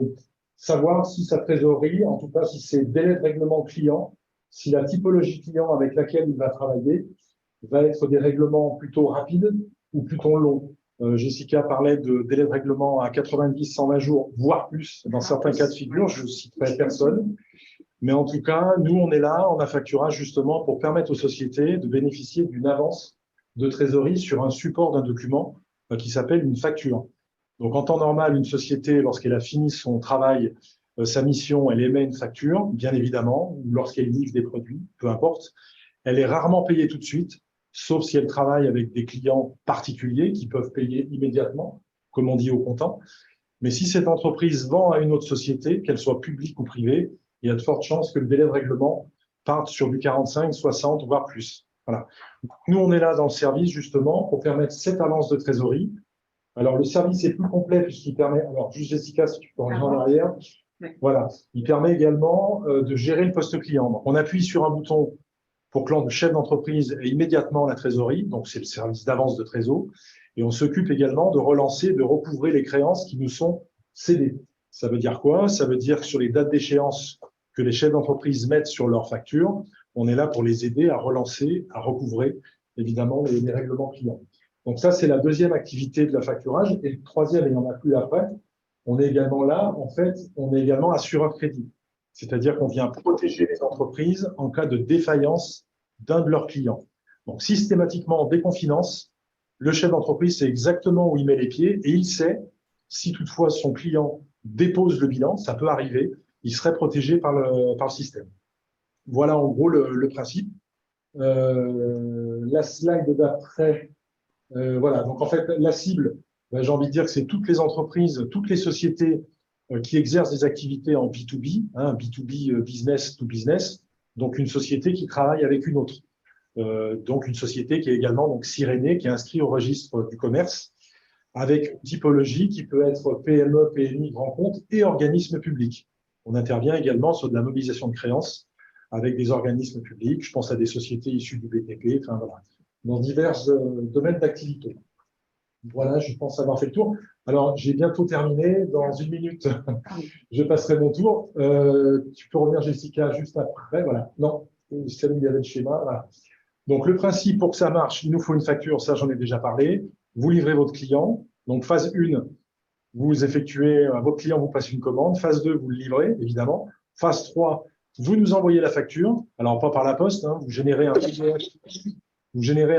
savoir si sa trésorerie, en tout cas si ses délais de règlement client, si la typologie client avec laquelle il va travailler va être des règlements plutôt rapides ou plutôt longs. Jessica parlait de délais de règlement à 90, 120 jours, voire plus dans certains cas de figure, je ne citerai personne. Mais en tout cas, nous, on est là en affacturage justement pour permettre aux sociétés de bénéficier d'une avance de trésorerie sur un support d'un document qui s'appelle une facture. Donc, en temps normal, une société, lorsqu'elle a fini son travail, sa mission, elle émet une facture, bien évidemment, ou lorsqu'elle livre des produits, peu importe. Elle est rarement payée tout de suite, sauf si elle travaille avec des clients particuliers qui peuvent payer immédiatement, comme on dit au comptant. Mais si cette entreprise vend à une autre société, qu'elle soit publique ou privée, il y a de fortes chances que le délai de règlement parte sur du 45, 60, voire plus. Voilà. Nous, on est là dans le service, justement, pour permettre cette avance de trésorerie. Alors, le service est plus complet puisqu'il permet… Alors, juste Jessica, si tu peux revenir en arrière. Voilà. Il permet également de gérer le poste client. Donc, on appuie sur un bouton pour que le chef d'entreprise ait immédiatement la trésorerie. Donc, c'est le service d'avance de trésor. Et on s'occupe également de relancer, de recouvrer les créances qui nous sont cédées. Ça veut dire quoi? Ça veut dire que sur les dates d'échéance que les chefs d'entreprise mettent sur leurs factures, on est là pour les aider à relancer, à recouvrer, évidemment, les règlements clients. Donc ça, c'est la deuxième activité de la facturage. Et le troisième, et il n'y en a plus après, on est également là, en fait, on est également assureur crédit. C'est-à-dire qu'on vient protéger les entreprises en cas de défaillance d'un de leurs clients. Donc, systématiquement, dès qu'on finance, le chef d'entreprise sait exactement où il met les pieds et il sait si toutefois son client dépose le bilan, ça peut arriver, il serait protégé par le système. Voilà en gros le principe. La slide d'après, voilà. Donc en fait, la cible, j'ai envie de dire que c'est toutes les entreprises, toutes les sociétés qui exercent des activités en B2B, hein, B2B, business to business, donc une société qui travaille avec une autre. Donc une société qui est également donc Cyrénée, qui est inscrite au registre du commerce, avec une typologie qui peut être PME, PMI, grand compte et organismes publics. On intervient également sur de la mobilisation de créances avec des organismes publics. Je pense à des sociétés issues du BTP, enfin voilà, dans divers domaines d'activité. Voilà, je pense avoir fait le tour. Alors, j'ai bientôt terminé. Dans une minute, je passerai mon tour. Tu peux revenir, Jessica, juste après. Voilà. Non, c'est il y avait le schéma. Voilà. Donc, le principe, pour que ça marche, il nous faut une facture. Ça, j'en ai déjà parlé. Vous livrez votre client. Donc, phase 1, vous effectuez, votre client vous passe une commande. Phase 2, vous le livrez, évidemment. Phase 3, vous nous envoyez la facture. Alors, pas par la poste. Hein, vous générez un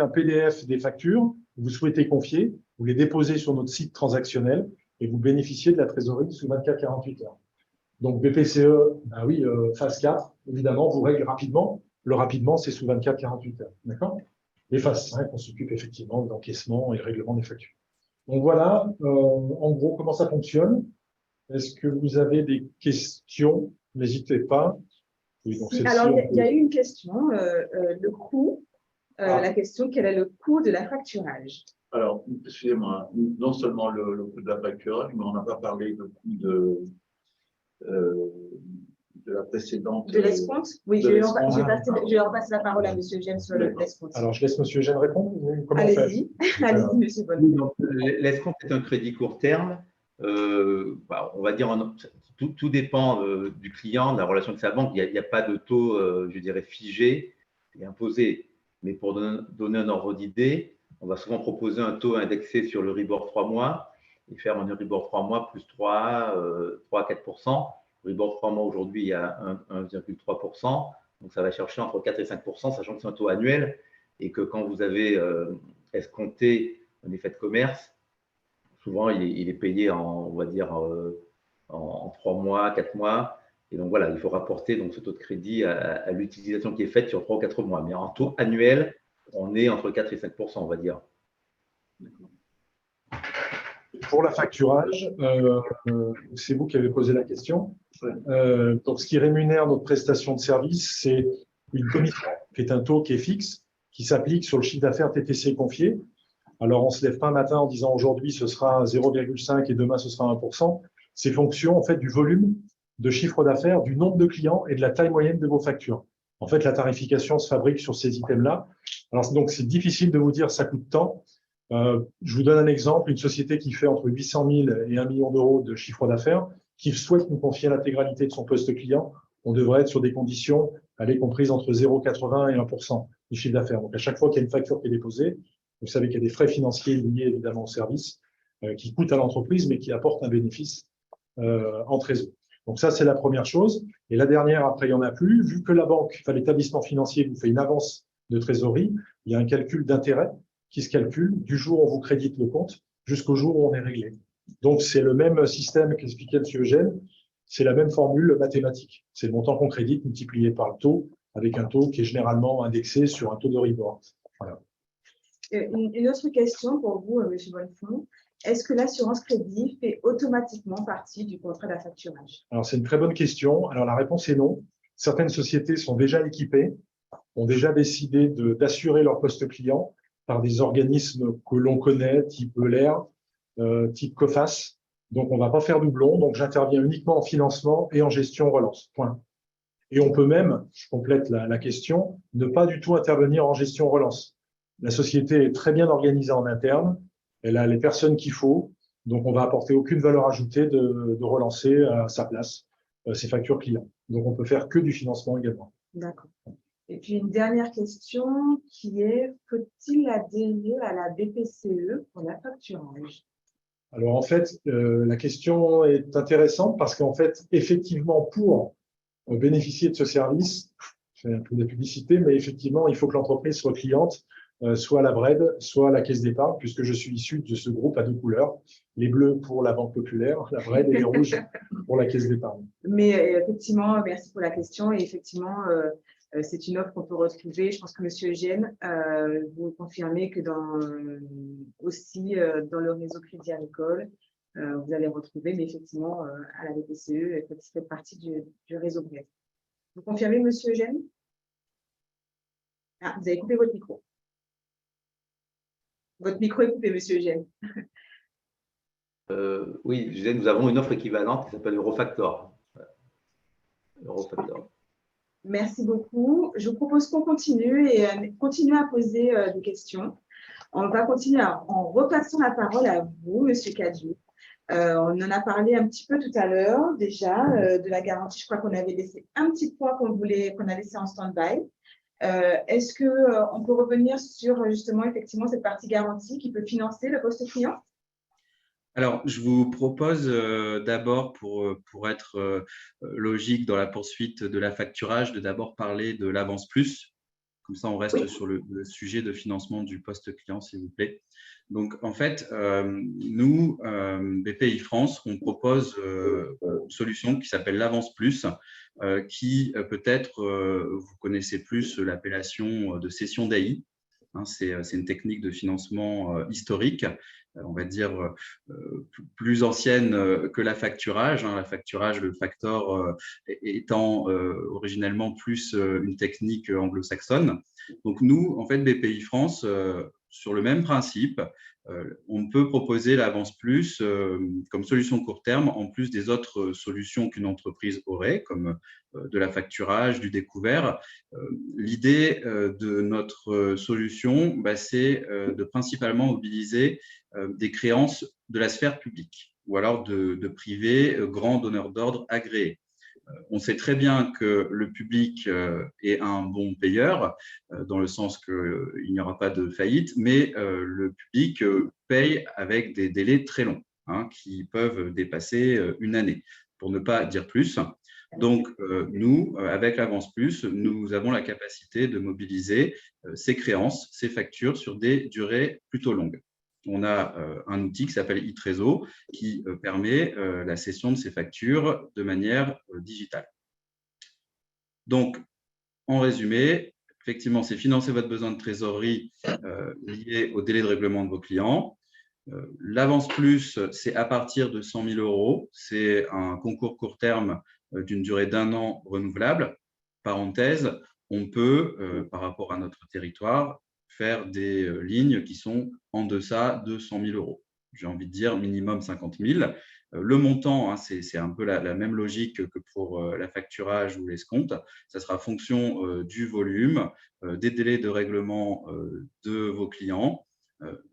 PDF des factures. Vous souhaitez confier. Vous les déposez sur notre site transactionnel et vous bénéficiez de la trésorerie sous 24-48 heures. Donc, BPCE, ben oui, phase 4, évidemment, vous règle rapidement. Le rapidement, c'est sous 24-48 heures. D'accord? Et phase 5, on s'occupe effectivement de l'encaissement et le règlement des factures. Donc, voilà, en gros, comment ça fonctionne. Est-ce que vous avez des questions? N'hésitez pas. Oui, donc alors, il y a eu une question, le coût. La question, quel est le coût de l'affacturage? Alors, excusez-moi, non seulement le coût de l'affacturage, mais on n'a pas parlé du coût de la précédente. De l'escompte? Oui, je vais repasser la parole à M. Gemme sur l'escompte. Alors, je laisse M. Gemme répondre. Allez-y, allez-y, M. Bonnet. L'escompte est un crédit court terme. On va dire, tout dépend du client, de la relation avec sa banque. Il n'y a pas de taux, je dirais, figé et imposé. Mais pour donner un ordre d'idée, on va souvent proposer un taux indexé sur le Euribor 3 mois et faire un Euribor 3 mois plus 3 à 4%. Euribor 3 mois aujourd'hui, il y a 1,3%. Donc, ça va chercher entre 4 et 5%, sachant que c'est un taux annuel et que quand vous avez escompté un effet de commerce, souvent, il est payé on va dire, en 3 mois, 4 mois. Et donc, voilà, il faut rapporter donc, ce taux de crédit à l'utilisation qui est faite sur 3 ou 4 mois. Mais en taux annuel, on est entre 4 et 5%, on va dire. Pour la facturage, c'est vous qui avez posé la question. Donc, ce qui rémunère notre prestation de service, c'est une commission qui est un taux qui est fixe, qui s'applique sur le chiffre d'affaires TTC confié. Alors, on ne se lève pas un matin en disant aujourd'hui ce sera 0,5 et demain ce sera 1%. C'est fonction en fait du volume de chiffre d'affaires, du nombre de clients et de la taille moyenne de vos factures. En fait, la tarification se fabrique sur ces items-là. Alors, donc, c'est difficile de vous dire ça coûte tant. Je vous donne un exemple, une société qui fait entre 800 000 et 1 million d'euros de chiffre d'affaires, qui souhaite nous confier l'intégralité de son poste client, on devrait être sur des conditions, comprises entre 0,80 et 1% du chiffre d'affaires. Donc, à chaque fois qu'il y a une facture qui est déposée, vous savez qu'il y a des frais financiers liés évidemment au service qui coûtent à l'entreprise, mais qui apportent un bénéfice en trésor. Donc ça, c'est la première chose. Et la dernière, après, il n'y en a plus. Vu que la banque, l'établissement financier vous fait une avance de trésorerie, il y a un calcul d'intérêt qui se calcule du jour où on vous crédite le compte jusqu'au jour où on est réglé. Donc, c'est le même système qu'expliquait M. Eugène. C'est la même formule mathématique. C'est le montant qu'on crédite multiplié par le taux, avec un taux qui est généralement indexé sur un taux d'Euribor. Voilà. Une autre question pour vous, M. Bonnefond. Est-ce que l'assurance crédit fait automatiquement partie du contrat d'affacturage? Alors, c'est une très bonne question. Alors, la réponse est non. Certaines sociétés sont déjà équipées, ont déjà décidé d'assurer leur poste client par des organismes que l'on connaît, type ELER, type COFAS. Donc, on ne va pas faire doublon. Donc, j'interviens uniquement en financement et en gestion relance. Point. Et on peut même, je complète la question, ne pas du tout intervenir en gestion relance. La société est très bien organisée en interne. Elle a les personnes qu'il faut. Donc, on va apporter aucune valeur ajoutée de relancer à sa place ses factures clients. Donc, on peut faire que du financement également. D'accord. Et puis, une dernière question qui est, faut-il adhérer à la BPCE pour l'affacturage? Alors, en fait, la question est intéressante parce qu'en fait, effectivement, pour bénéficier de ce service, je fais un peu de publicité, mais effectivement, il faut que l'entreprise soit cliente, soit la BRED, soit la Caisse d'épargne, puisque je suis issu de ce groupe à deux couleurs, les bleus pour la Banque Populaire, la BRED, et les rouges pour la Caisse d'épargne. Mais effectivement, merci pour la question. Et effectivement, c'est une offre qu'on peut retrouver. Je pense que M. Eugène, vous confirmez que aussi dans le réseau Crédit Agricole, vous allez retrouver, mais effectivement, à la BPCE, qui fait partie du réseau BRED. Vous confirmez, M. Eugène? Ah, vous avez coupé votre micro. Votre micro est coupé, M. Eugène. Oui, je disais, nous avons une offre équivalente qui s'appelle Eurofactor. Eurofactor. Merci beaucoup. Je vous propose qu'on continue et continue à poser des questions. On va continuer en repassant la parole à vous, M. Cadieux. On en a parlé un petit peu tout à l'heure déjà de la garantie. Je crois qu'on avait laissé un petit point qu'on a laissé en stand-by. Est-ce qu'on peut revenir sur justement effectivement cette partie garantie qui peut financer le poste client? Alors, je vous propose d'abord, pour être logique dans la poursuite de l'affacturage, de d'abord parler de l'avance plus. Comme ça, on reste sur le sujet de financement du poste client, s'il vous plaît. Donc, en fait, nous, BPI France, on propose une solution qui s'appelle l'avance plus, qui peut-être, vous connaissez plus l'appellation de cession d'AI. Hein, c'est une technique de financement historique, on va dire plus ancienne que l'affacturage. Hein. L'affacturage, le factor étant originellement plus une technique anglo-saxonne. Donc nous, en fait, BPI France, sur le même principe, on peut proposer l'avance plus comme solution court terme, en plus des autres solutions qu'une entreprise aurait, comme de l'affacturage, du découvert. L'idée de notre solution, c'est de principalement mobiliser des créances de la sphère publique ou alors de privés grands donneurs d'ordre agréés. On sait très bien que le public est un bon payeur, dans le sens qu'il n'y aura pas de faillite, mais le public paye avec des délais très longs, hein, qui peuvent dépasser une année, pour ne pas dire plus. Donc, nous, avec l'avance plus, nous avons la capacité de mobiliser ces créances, ces factures sur des durées plutôt longues. on a un outil qui s'appelle e-Trésor qui permet la cession de ces factures de manière digitale. Donc, en résumé, effectivement, c'est financer votre besoin de trésorerie lié au délai de règlement de vos clients. L'avance plus, c'est à partir de 100 000 €. C'est un concours court terme d'une durée d'1 an renouvelable. Parenthèse, on peut, par rapport à notre territoire, faire des lignes qui sont en deçà de 100 000 €. J'ai envie de dire minimum 50 000. Le montant, hein, c'est un peu la même logique que pour la facturage ou l'escompte. Ça sera fonction du volume, des délais de règlement de vos clients.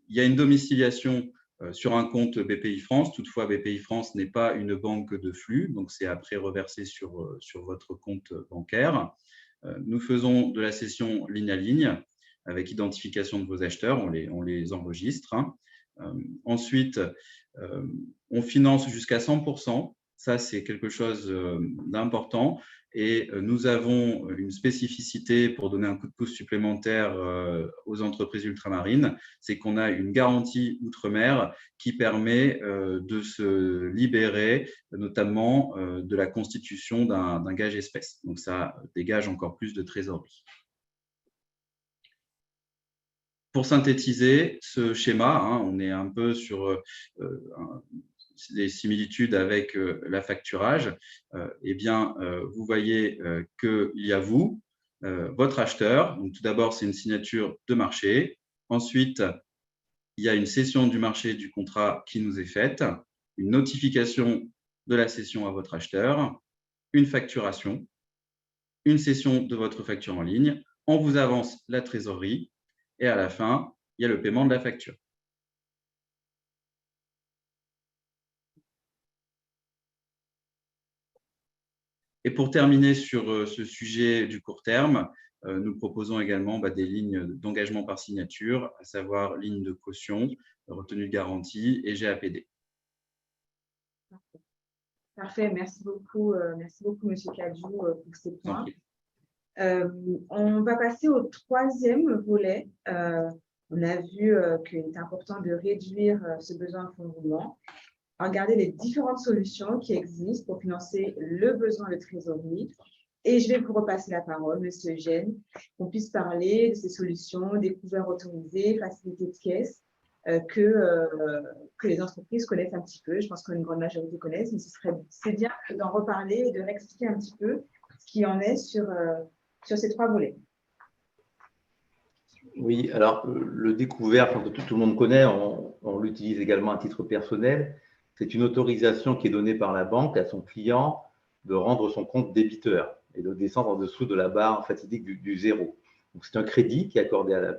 Il y a une domiciliation sur un compte BPI France. Toutefois, BPI France n'est pas une banque de flux, donc c'est après reversé sur votre compte bancaire. Nous faisons de la cession ligne à ligne avec identification de vos acheteurs, on les enregistre. Ensuite, on finance jusqu'à 100%. Ça, c'est quelque chose d'important. Et nous avons une spécificité pour donner un coup de pouce supplémentaire aux entreprises ultramarines, c'est qu'on a une garantie outre-mer qui permet de se libérer, notamment de la constitution d'un gage espèce. Donc, ça dégage encore plus de trésorerie. Pour synthétiser ce schéma, hein, on est un peu sur des similitudes avec l'affacturage. Eh bien, vous voyez qu'il y a vous, votre acheteur. Donc, tout d'abord, c'est une signature de marché. Ensuite, il y a une cession du marché du contrat qui nous est faite, une notification de la cession à votre acheteur, une facturation, une cession de votre facture en ligne. On vous avance la trésorerie. Et à la fin, il y a le paiement de la facture. Et pour terminer sur ce sujet du court terme, nous proposons également des lignes d'engagement par signature, à savoir ligne de caution, retenue de garantie et GAPD. Parfait, merci beaucoup, M. Cadiou, pour ces points. On va passer au troisième volet. On a vu qu'il est important de réduire ce besoin de fonds de roulement, regarder les différentes solutions qui existent pour financer le besoin de trésorerie. Et je vais vous repasser la parole, M. Eugène, qu'on puisse parler de ces solutions, des couverts autorisés, facilités de caisse, que les entreprises connaissent un petit peu. Je pense qu'une grande majorité connaissent, mais c'est bien d'en reparler et de réexpliquer un petit peu ce qui en est sur ces trois volets. Oui, alors le découvert, que tout le monde connaît, on l'utilise également à titre personnel. C'est une autorisation qui est donnée par la banque à son client de rendre son compte débiteur et de descendre en dessous de la barre fatidique du zéro. Donc, c'est un crédit qui est accordé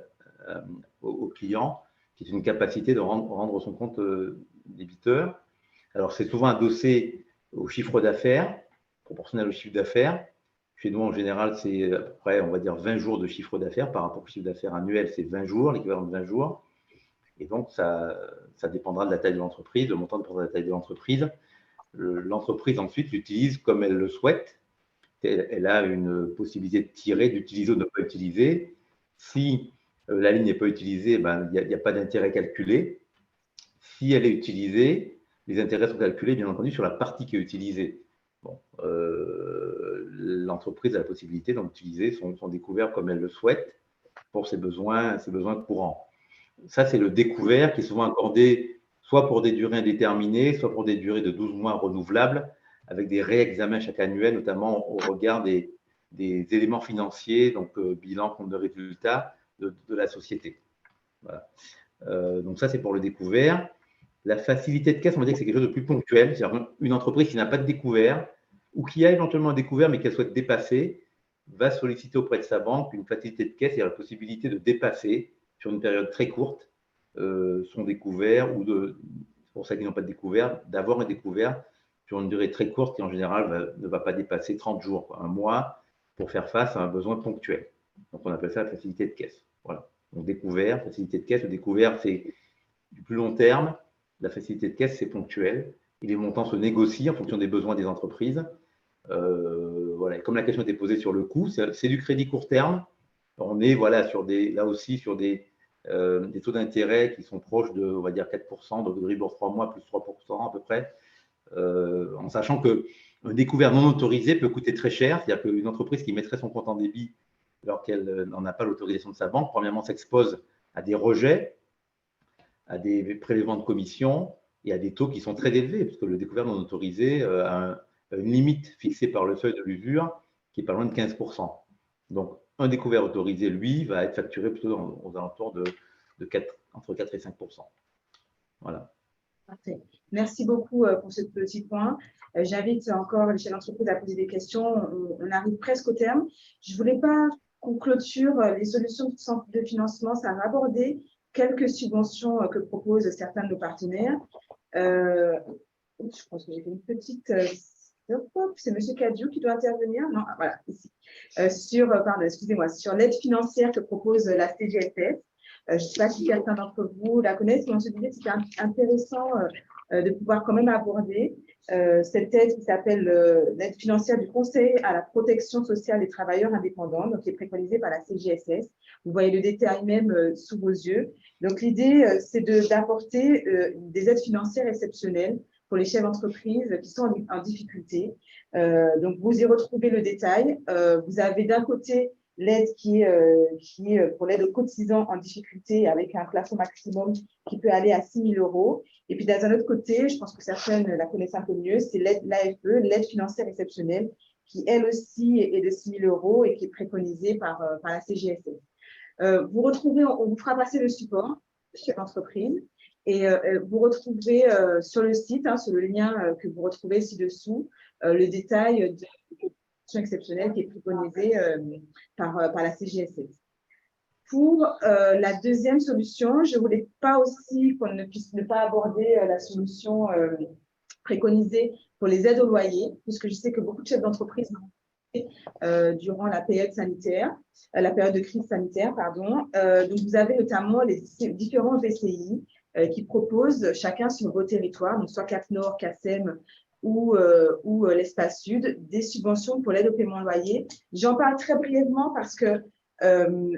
au client, qui est une capacité de rendre son compte débiteur. Alors, c'est souvent adossé au chiffre d'affaires, proportionnel au chiffre d'affaires. Chez nous, en général, c'est à peu près, on va dire, 20 jours de chiffre d'affaires. Par rapport au chiffre d'affaires annuel, c'est 20 jours, l'équivalent de 20 jours. Et donc, ça dépendra de la taille de l'entreprise, le montant dépendra de la taille de l'entreprise. L'entreprise, ensuite, l'utilise comme elle le souhaite. Elle a une possibilité de tirer, d'utiliser ou de ne pas utiliser. Si la ligne n'est pas utilisée, il n'y a pas d'intérêt calculé. Si elle est utilisée, les intérêts sont calculés, bien entendu, sur la partie qui est utilisée. Bon, l'entreprise a la possibilité d'utiliser son découvert comme elle le souhaite pour ses besoins courants. Ça, c'est le découvert qui est souvent accordé soit pour des durées indéterminées, soit pour des durées de 12 mois renouvelables, avec des réexamens chaque annuel, notamment au regard des éléments financiers, donc bilan, compte de résultats de la société. Voilà. Donc ça, c'est pour le découvert. La facilité de caisse, on va dire que c'est quelque chose de plus ponctuel. C'est-à-dire une entreprise qui n'a pas de découvert ou qui a éventuellement un découvert mais qu'elle souhaite dépasser, va solliciter auprès de sa banque une facilité de caisse et a la possibilité de dépasser sur une période très courte son découvert ou pour ceux qui n'ont pas de découvert, d'avoir un découvert sur une durée très courte qui en général ne va pas dépasser 30 jours, un mois, pour faire face à un besoin ponctuel. Donc on appelle ça la facilité de caisse. Voilà. Donc découvert, facilité de caisse. Le découvert, c'est du plus long terme. La facilité de caisse, c'est ponctuel. Et les montants se négocient en fonction des besoins des entreprises. Voilà. Et comme la question était posée sur le coût, c'est du crédit court terme. On est là aussi sur des des taux d'intérêt qui sont proches de, on va dire, 4%, donc Euribor 3 mois plus 3% à peu près, en sachant qu'un découvert non autorisé peut coûter très cher, c'est-à-dire qu'une entreprise qui mettrait son compte en débit alors qu'elle n'en a pas l'autorisation de sa banque, premièrement, s'expose à des rejets, à des prélèvements de commission et à des taux qui sont très élevés, puisque le découvert non autorisé a une limite fixée par le seuil de l'usure qui est pas loin de 15%. Donc, un découvert autorisé, lui, va être facturé plutôt aux alentours de entre 4 et 5%. Voilà. Parfait. Merci beaucoup pour ce petit point. J'invite encore les chefs d'entreprise à poser des questions. On arrive presque au terme. Je ne voulais pas qu'on clôture les solutions de financement. Ça va aborder quelques subventions que proposent certains de nos partenaires. Je pense que j'ai fait une petite… c'est M. Cadiou qui doit intervenir. Non, voilà, ici. Pardon, excusez-moi, sur l'aide financière que propose la CGSF. Je ne sais pas si quelqu'un d'entre vous la connaît, mais on se disait que c'était intéressant de pouvoir quand même aborder cette aide qui s'appelle l'aide financière du Conseil à la protection sociale des travailleurs indépendants, donc qui est préconisée par la CGSS. Vous voyez le détail même sous vos yeux. Donc, l'idée, c'est d'apporter des aides financières exceptionnelles pour les chefs d'entreprise qui sont en difficulté. Donc, vous y retrouvez le détail. Vous avez d'un côté l'aide qui est pour l'aide aux cotisants en difficulté avec un plafond maximum qui peut aller à 6 000 €. Et puis, d'un autre côté, je pense que certaines la connaissent un peu mieux, c'est l'AFE, l'aide financière exceptionnelle, qui elle aussi est de 6 000 € et qui est préconisée par la CGSF. Vous retrouvez, on vous fera passer le support chef d'entreprise et vous retrouverez sur le site, sur le lien que vous retrouvez ci-dessous, le détail de exceptionnelle qui est préconisée par la CGSF. Pour la deuxième solution, je ne voulais pas aussi qu'on ne puisse ne pas aborder la solution préconisée pour les aides au loyer, puisque je sais que beaucoup de chefs d'entreprise durant la période sanitaire, la période de crise sanitaire, pardon. Donc, vous avez notamment les différents VCI qui proposent chacun sur vos territoires, donc soit Cap Nord, CACEM, ou l'espace sud, des subventions pour l'aide au paiement de loyer. J'en parle très brièvement parce que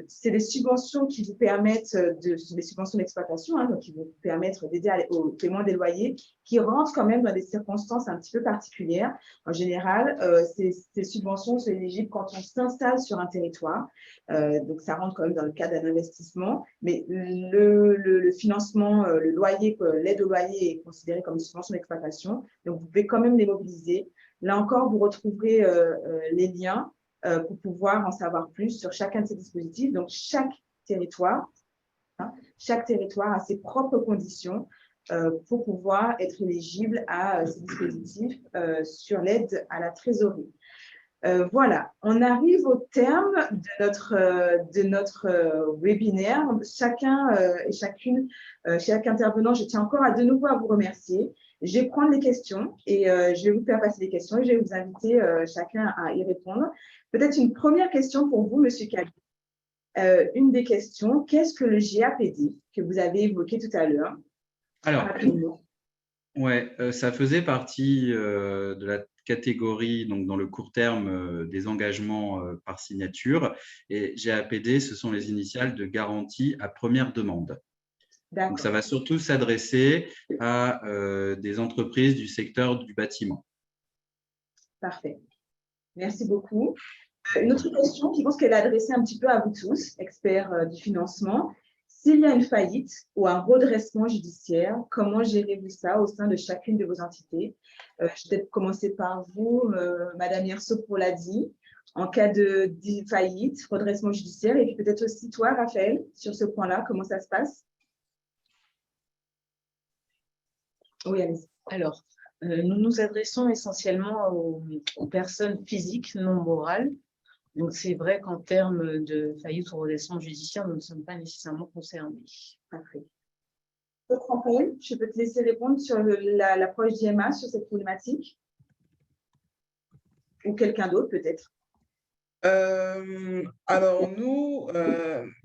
c'est des subventions qui vous permettent, des subventions d'exploitation, donc qui vous permettent d'aider au paiement des loyers, qui rentrent quand même dans des circonstances un petit peu particulières. En général, ces subventions sont éligibles quand on s'installe sur un territoire, donc ça rentre quand même dans le cadre d'un investissement, mais le financement, le loyer, l'aide au loyer est considérée comme une subvention d'exploitation, donc vous pouvez quand même les mobiliser. Là encore, vous retrouverez les liens pour pouvoir en savoir plus sur chacun de ces dispositifs. Donc, chaque territoire a ses propres conditions pour pouvoir être éligible à ces dispositifs sur l'aide à la trésorerie. Voilà, on arrive au terme de notre webinaire. Chacun et chacune, chaque intervenant, je tiens encore de nouveau à vous remercier. Je vais prendre les questions et je vais vous faire passer les questions et je vais vous inviter chacun à y répondre. Peut-être une première question pour vous, Monsieur Cadiou. Une des questions, qu'est-ce que le GAPD que vous avez évoqué tout à l'heure? Alors, ouais, ça faisait partie de la catégorie, donc dans le court terme, des engagements par signature. Et GAPD, ce sont les initiales de garantie à première demande. Donc, ça va surtout s'adresser à des entreprises du secteur du bâtiment. Parfait. Merci beaucoup. Une autre question, je pense qu'elle est adressée un petit peu à vous tous, experts du financement. S'il y a une faillite ou un redressement judiciaire, comment gérez-vous ça au sein de chacune de vos entités? Je vais peut-être commencer par vous, Madame Yerso-Poladi, en cas de faillite, redressement judiciaire, et puis peut-être aussi toi, Raphaël, sur ce point-là, comment ça se passe? Oui, allez-y. Alors, nous nous adressons essentiellement aux personnes physiques non morales. Donc, c'est vrai qu'en termes de faillite ou redressement judiciaire, nous ne sommes pas nécessairement concernés. Après. Raphaël, je peux te laisser répondre sur l'approche d'IMA sur cette problématique? Ou quelqu'un d'autre, peut-être? Alors, nous,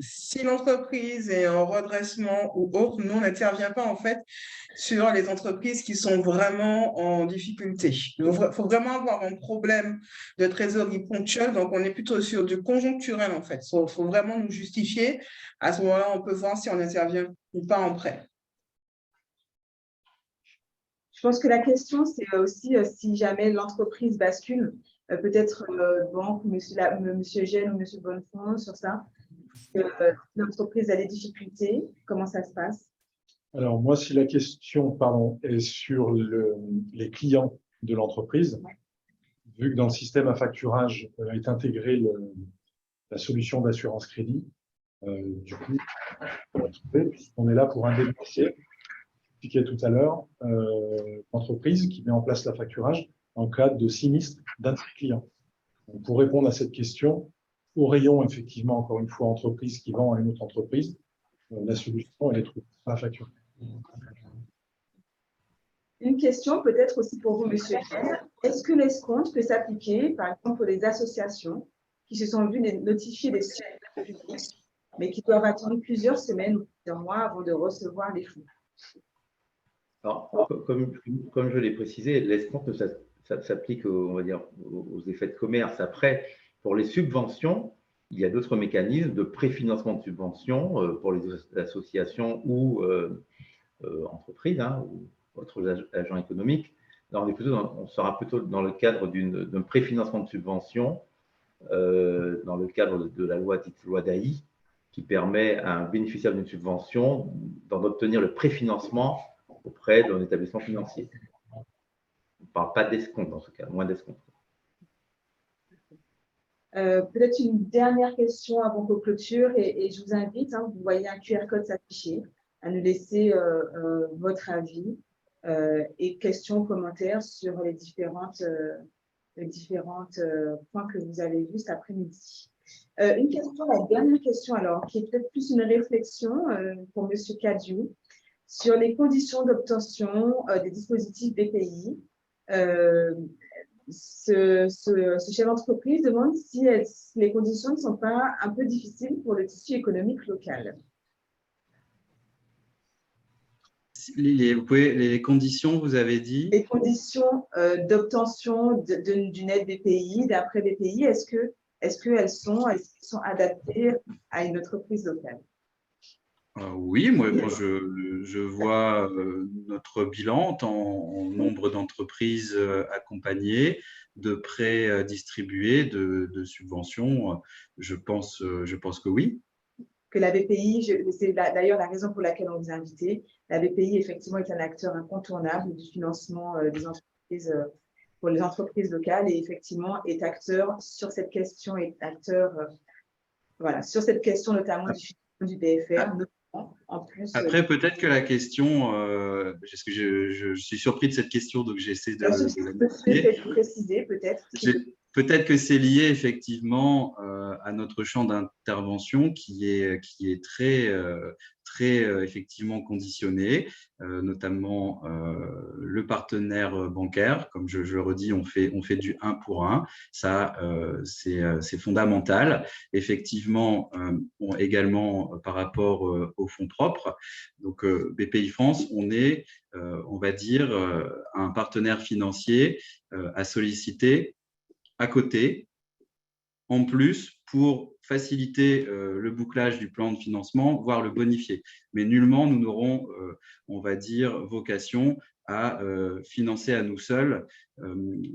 si l'entreprise est en redressement ou autre, nous, on n'intervient pas en fait sur les entreprises qui sont vraiment en difficulté. Il faut vraiment avoir un problème de trésorerie ponctuel, donc on est plutôt sur du conjoncturel en fait. Il faut vraiment nous justifier. À ce moment-là, on peut voir si on intervient ou pas en prêt. Je pense que la question, c'est aussi si jamais l'entreprise bascule, peut-être banque, monsieur Eugène ou monsieur Bonnefond sur ça. L'entreprise a des difficultés, comment ça se passe? Alors, moi, si la question, pardon, est sur les clients de l'entreprise, vu que dans le système à facturage est intégrée la solution d'assurance crédit, du coup, puisqu'on est là pour indemniser, expliqué tout à l'heure, l'entreprise qui met en place la facturage en cas de sinistre d'un de ses clients. Donc, pour répondre à cette question, au rayon, effectivement, encore une fois, entreprise qui vend à une autre entreprise, la solution, elle est trouvée à la facture. Une question peut-être aussi pour vous, monsieur Eugène. Est-ce que l'escompte peut s'appliquer, par exemple, pour les associations qui se sont vues notifier des subventions publiques, mais qui doivent attendre plusieurs semaines ou plusieurs mois avant de recevoir les fonds? Alors, comme je l'ai précisé, l'escompte s'applique, on va dire, aux effets de commerce. Après, pour les subventions, il y a d'autres mécanismes de préfinancement de subventions pour les associations ou entreprises ou autres agents économiques. Là, on sera plutôt dans le cadre d'un préfinancement de subventions dans le cadre de la loi dite loi d'AI, qui permet à un bénéficiaire d'une subvention d'en obtenir le préfinancement auprès d'un établissement financier. On ne parle pas d'escompte dans ce cas, moins d'escompte. Peut-être une dernière question avant qu'on clôture et je vous invite, vous voyez un QR code s'afficher, à nous laisser votre avis et questions, commentaires sur les différentes points que vous avez vus cet après-midi. Une question, la dernière question alors, qui est peut-être plus une réflexion pour M. Cadieux sur les conditions d'obtention des dispositifs BPI. Ce chef d'entreprise demande si les conditions ne sont pas un peu difficiles pour le tissu économique local. Les conditions, vous avez dit? Les conditions d'obtention d'une aide BPI, d'après BPI, est-ce qu'elles sont adaptées à une entreprise locale? Oui, moi, quand je vois notre bilan en nombre d'entreprises accompagnées, de prêts distribués, de subventions, je pense que oui. Que la BPI, c'est d'ailleurs la raison pour laquelle on vous a invité, la BPI effectivement est un acteur incontournable du financement des entreprises pour les entreprises locales et effectivement est acteur sur cette question, sur cette question notamment du BFR. En plus, après, peut-être que la question, parce que je suis surpris de cette question, donc j'essaie de la préciser peut-être. Peut-être que c'est lié effectivement à notre champ d'intervention qui est très effectivement conditionné, notamment le partenaire bancaire. Comme je le redis, on fait du 1 pour 1. Ça, c'est fondamental. Effectivement, également par rapport aux fonds propres. Donc, BPI France, on est, on va dire, un partenaire financier à solliciter à côté, en plus, pour faciliter le bouclage du plan de financement, voire le bonifier. Mais nullement, nous n'aurons, on va dire, vocation à financer à nous seuls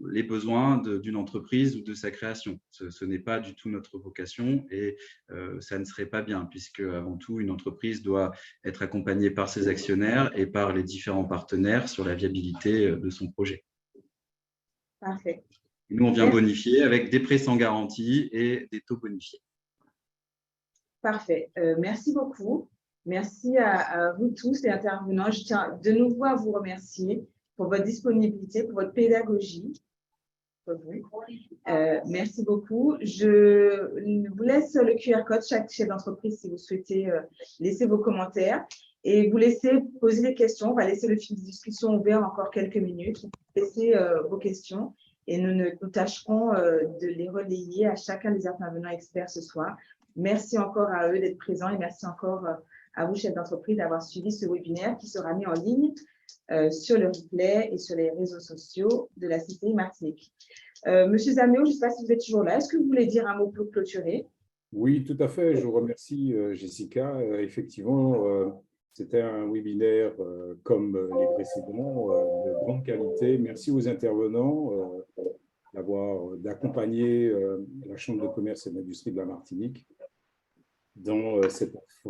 les besoins d'une entreprise ou de sa création. Ce n'est pas du tout notre vocation et ça ne serait pas bien, puisque avant tout, une entreprise doit être accompagnée par ses actionnaires et par les différents partenaires sur la viabilité de son projet. Parfait. Nous, on vient bonifier avec des prêts sans garantie et des taux bonifiés. Parfait. Merci beaucoup. Merci à vous tous les intervenants. Je tiens de nouveau à vous remercier pour votre disponibilité, pour votre pédagogie. Merci beaucoup. Je vous laisse le QR code, chaque chef d'entreprise, si vous souhaitez laisser vos commentaires et vous laisser poser des questions. On va laisser le fil de discussion ouvert encore quelques minutes. Laissez vos questions. et nous tâcherons de les relayer à chacun des intervenants experts ce soir. Merci encore à eux d'être présents et merci encore à vous, chefs d'entreprise, d'avoir suivi ce webinaire qui sera mis en ligne sur le replay et sur les réseaux sociaux de la CCI Martinique. Monsieur Zaméo, je ne sais pas si vous êtes toujours là. Est-ce que vous voulez dire un mot pour clôturer? Oui, tout à fait. Je vous remercie, Jessica. Effectivement, c'était un webinaire comme les précédents, de grande qualité. Merci aux intervenants d'accompagner la Chambre de commerce et d'industrie de la Martinique dans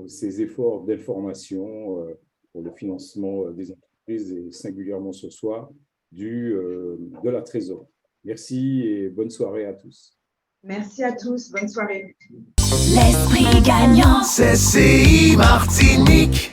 ces efforts d'information pour le financement des entreprises et singulièrement ce soir de la trésorerie. Merci et bonne soirée à tous. Merci à tous. Bonne soirée. L'esprit gagnant. CCI Martinique.